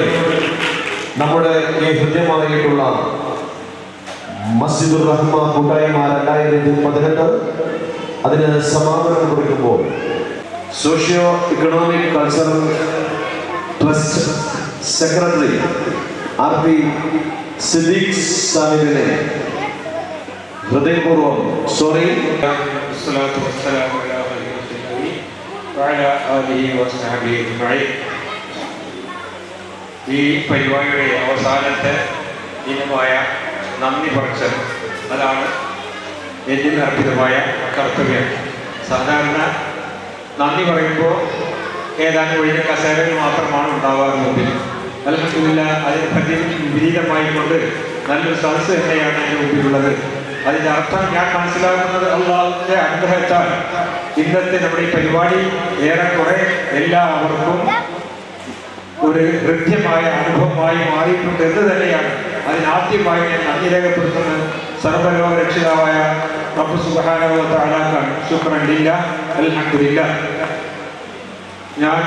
നമ്മുടെ ഈ ഹൃദ്യമായിട്ടുള്ള മസ്ജിദുർ റഹ്മ കൂട്ടായ്മ 2018 അതിന് സമാപനം കുറിക്കുമ്പോൾ socio economic cultural trust secretary R P. Siddique സാഹിബിനെ ഹൃദയപൂർവ്വം ഈ പരിപാടിയുടെ അവസാനത്തെ ദിനമായ നന്ദി പറച്ചൽ, അതാണ് എന്നിൽ അർപ്പിതമായ കർത്തവ്യം. സാധാരണ നന്ദി പറയുമ്പോൾ ഏതാനും ഒഴിഞ്ഞ കസേരകൾ മാത്രമാണ് ഉണ്ടാവാറുള്ളത്. അൽഹംദുലില്ലാഹ് അതിന് വിപരീതമായിക്കൊണ്ട് നല്ലൊരു സദസ്സ് തന്നെയാണ് എൻ്റെ മുമ്പിലുള്ളത്. അതിൻ്റെ അർത്ഥം ഞാൻ മനസ്സിലാക്കുന്നത് അള്ളാഹുവിൻ്റെ അനുഗ്രഹത്താൽ ഇന്നത്തെ നമ്മുടെ ഈ പരിപാടി ഏറെക്കുറെ എല്ലാവർക്കും ഒരു ഹൃദ്യമായ അനുഭവമായി മാറിയിട്ടുണ്ട് എന്ന് തന്നെയാണ്. അതിനാദ്യമായി ഞാൻ നന്ദി രേഖപ്പെടുത്തുന്നത് സർവ്വലോക രക്ഷിതാവായ റബ്ബ് സുബ്ഹാനഹു വ തആലക്കാണ്. ശുക്രൻ ലില്ലാഹ്, അൽഹംദുലില്ലാഹ്. ഞാൻ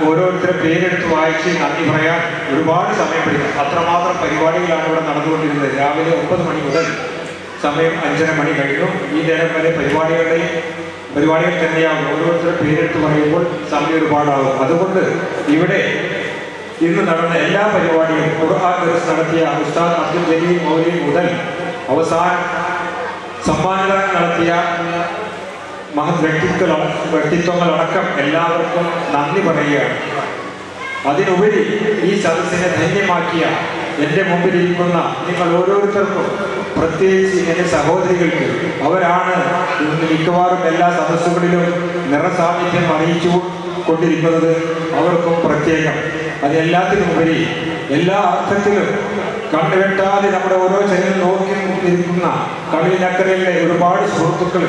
ഓരോരുത്തരെ പേരെടുത്ത് വായിച്ച് നന്ദി പറയാൻ ഒരുപാട് സമയം പിടിക്കും. അത്രമാത്രം പരിപാടികളാണ് ഇവിടെ നടന്നുകൊണ്ടിരുന്നത്. രാവിലെ 9 മണി മുതൽ സമയം 5:30 മണി കഴിഞ്ഞു. ഈ നേരം വരെ പരിപാടികൾ തന്നെയാകും. ഓരോരുത്തരെ പേരെടുത്ത് പറയുമ്പോൾ സമയം ഒരുപാടാകും. അതുകൊണ്ട് ഇവിടെ ഇന്ന് നടന്ന എല്ലാ പരിപാടിയും ഖുർആൻ ദർസ് നടത്തിയ ഉസ്താദ് അബ്ദുൽ ജലീൽ മൗലവി മുതൽ അവസാനം സമ്മാനദാനം നടത്തിയ മഹത് വ്യക്തിത്വങ്ങളടക്കം എല്ലാവർക്കും നന്ദി പറയുകയാണ്. അതിനുപരി ഈ സദസ്സിനെ ധന്യമാക്കിയ എൻ്റെ മുമ്പിലിരിക്കുന്ന നിങ്ങൾ ഓരോരുത്തർക്കും, പ്രത്യേകിച്ച് എൻ്റെ സഹോദരികൾക്ക്, അവരാണ് ഇന്ന് മിക്കവാറും എല്ലാ സദസ്സുകളിലും നിറസാന്നിധ്യം അറിയിച്ചു കൊണ്ടിരിക്കുന്നത്. അവർക്കും പ്രത്യേകം. അതെല്ലാത്തിനുപരി എല്ലാ അർത്ഥത്തിലും കണ്ടുകെട്ടാതെ നമ്മുടെ ഓരോ ചരിത്രം നോക്കി ഇരിക്കുന്ന കളിനക്കരയിലെ ഒരുപാട് സുഹൃത്തുക്കൾ,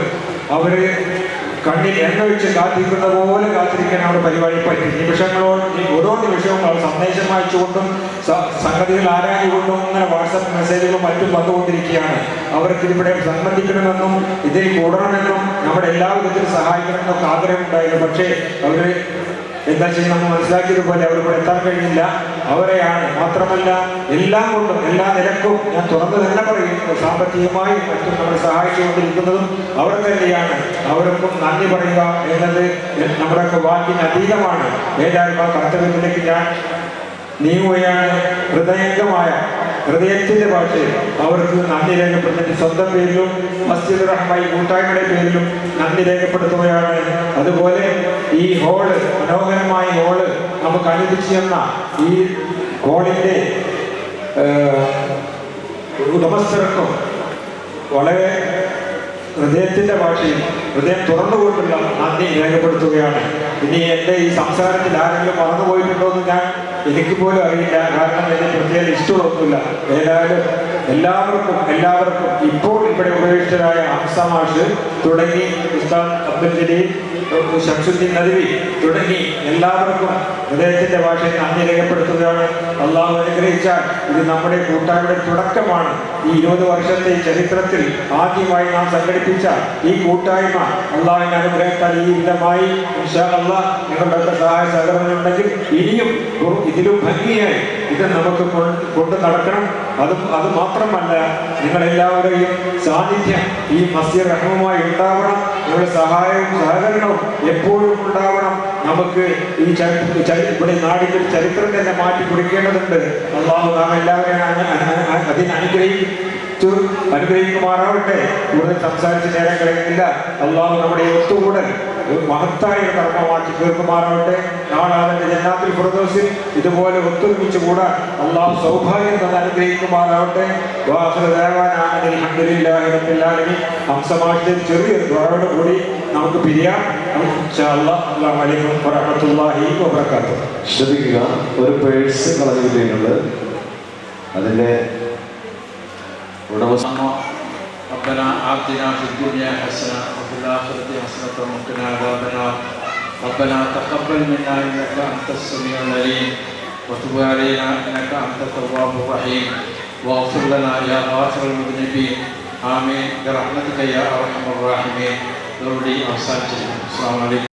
അവർ കണ്ണിൽ എണ്ണ വെച്ച് കാത്തിരിക്കുന്ന പോലെ കാത്തിരിക്കാൻ നമ്മുടെ പരിപാടി പറ്റി. ഓരോ നിമിഷവും അവർ സന്ദേശം അയച്ചുകൊണ്ടും സംഗതികൾ ആരാഞ്ഞുകൊണ്ടും ഇങ്ങനെ വാട്സപ്പ് മെസ്സേജുകളും മറ്റും വന്നുകൊണ്ടിരിക്കുകയാണ്. അവർക്ക് ഇവിടെ സംബന്ധിക്കണമെന്നും ഇതിൽ കൂടണമെന്നും നമ്മുടെ എല്ലാ വിധത്തിലും സഹായിക്കണമെന്നൊക്കെ ആഗ്രഹമുണ്ടായിരുന്നു. പക്ഷേ അവർ എന്താ ചെയ്യുക, നമ്മൾ മനസ്സിലാക്കിയതുപോലെ അവരിവിടെ എത്താൻ കഴിഞ്ഞില്ല. അവരെയാണ് മാത്രമല്ല എല്ലാം കൊണ്ടും എല്ലാ നിലക്കും ഞാൻ തുറന്നു തന്നെ പറയും, സാമ്പത്തികമായും മറ്റും നമ്മളെ സഹായിച്ചുകൊണ്ടിരിക്കുന്നതും അവർ തന്നെയാണ്. അവർക്കും നന്ദി പറയുക എന്നത് നമ്മുടെയൊക്കെ വാക്കിന് അതീതമാണ്. ഏതായാലും ആ കർത്തവ്യത്തിലേക്ക് ഞാൻ നീങ്ങുകയാണ്. ഹൃദയത്തിന്റെ ഭാഷയിൽ അവർക്ക് നന്ദി രേഖപ്പെടുത്തിട്ട് സ്വന്തം പേരിലും മസ്ജിദ് റഹ്മ കൂട്ടായ്മയുടെ പേരിലും നന്ദി രേഖപ്പെടുത്തുകയാണ്. അതുപോലെ ഈ ഹോള്, മനോഹരമായ ഹോള് നമുക്ക് അനുവദിച്ചു തന്ന ഈ ഹോളിന്റെ ഉടമസ്ഥർക്കും വളരെ ഹൃദയത്തിന്റെ ഭാഷയിൽ ഹൃദയം തുറന്നുകൊണ്ടുള്ള നന്ദി രേഖപ്പെടുത്തുകയാണ്. ഇനി എൻ്റെ ഈ സംസാരത്തിൽ ആരെങ്കിലും മറന്നുപോയിട്ടുണ്ടോ എന്ന് എനിക്ക് പോലും അറിയില്ല. കാരണം എനിക്ക് പ്രത്യേക ഇഷ്ടമൊന്നുമില്ല. ഏതായാലും എല്ലാവർക്കും ഇപ്പോൾ ഇവിടെ ഉപേക്ഷിതരായ ഹംസ മാഷ് തുടങ്ങി ഉസ്താദ് അബ്ദുൽ ജലീൽ, ശംസുദ്ദീൻ നദ്വി തുടങ്ങി എല്ലാവർക്കും ഹൃദയത്തിന്റെ ഭാഷയിൽ നന്ദി രേഖപ്പെടുത്തുകയാണ്. അള്ളാഹു അനുഗ്രഹിച്ചാൽ ഇത് നമ്മുടെ കൂട്ടായ്മയുടെ തുടക്കമാണ്. ഈ 20 വർഷത്തെ ചരിത്രത്തിൽ ആദ്യമായി നാം സംഘടിപ്പിച്ച ഈ കൂട്ടായ്മ അള്ളാഹുവിന്റെ അനുഗ്രഹത്താൽ ഈ വിധമായി ഇൻഷാ അല്ലാഹ് നിങ്ങളുടെ സഹായ സഹകരണമുണ്ടെങ്കിൽ ഇനിയും ഇതിലും ഭംഗിയായി ഇത് നമുക്ക് കൊണ്ട് നടക്കണം. അത് മാത്രമല്ല, നിങ്ങളെല്ലാവരുടെയും സാന്നിധ്യം ഈ മസ്ജിദ് റഹ്മയുമായി ഉണ്ടാവണം. നിങ്ങളുടെ സഹായവും സഹകരണവും എപ്പോഴും ഉണ്ടാവണം. നമുക്ക് ഈ ഇവിടെ നാടിന്റെ ചരിത്രം തന്നെ മാറ്റി കുറിക്കേണ്ടതുണ്ട്. അള്ളാഹു നാം എല്ലാവരെയും അനുഗ്രഹിക്കുമാറാവട്ടെ. കൂടുതൽ സംസാരിച്ച് നേരം കളയുന്നില്ല. അള്ളാഹു നമ്മുടെ ഒത്തുകൂടൽ മഹത്തായ കർമ്മമാക്കി തീർക്കുമാറാവട്ടെ. നാളെ അവന്റെ ജന്നാത്തുൽ ഫിർദൗസിൽ ഇതുപോലെ ഒത്തൊരുമിച്ച് കൂടാൻ അള്ളാഹു സൗഭാഗ്യം തന്നെ അനുഗ്രഹിക്കുമാറാവട്ടെ. ഹംസമാഷിന്റെ ചെറിയൊരു ദ്വാരോട് കൂടി നമുക്ക് പിരിയാം. അസ്സലാമു അലൈക്കും വറഹ്മത്തുള്ളാഹി വബറകാതുഹു. ശ്രദ്ധിക്കുക, ഒരു പേഴ്സ് കളഞ്ഞു കിട്ടിയിട്ടുണ്ട്. അതിന്റെ ربنا آتنا في الدنيا حسنة وفي الآخرة حسنة وقنا عذاب النار. ربنا تقبل منا إنك أنت السميع العليم وتب علينا إنك أنت التواب الرحيم واغفر لنا يا غافر المذنبين. آمين برحمتك يا أرحم الراحمين. السلام عليكم.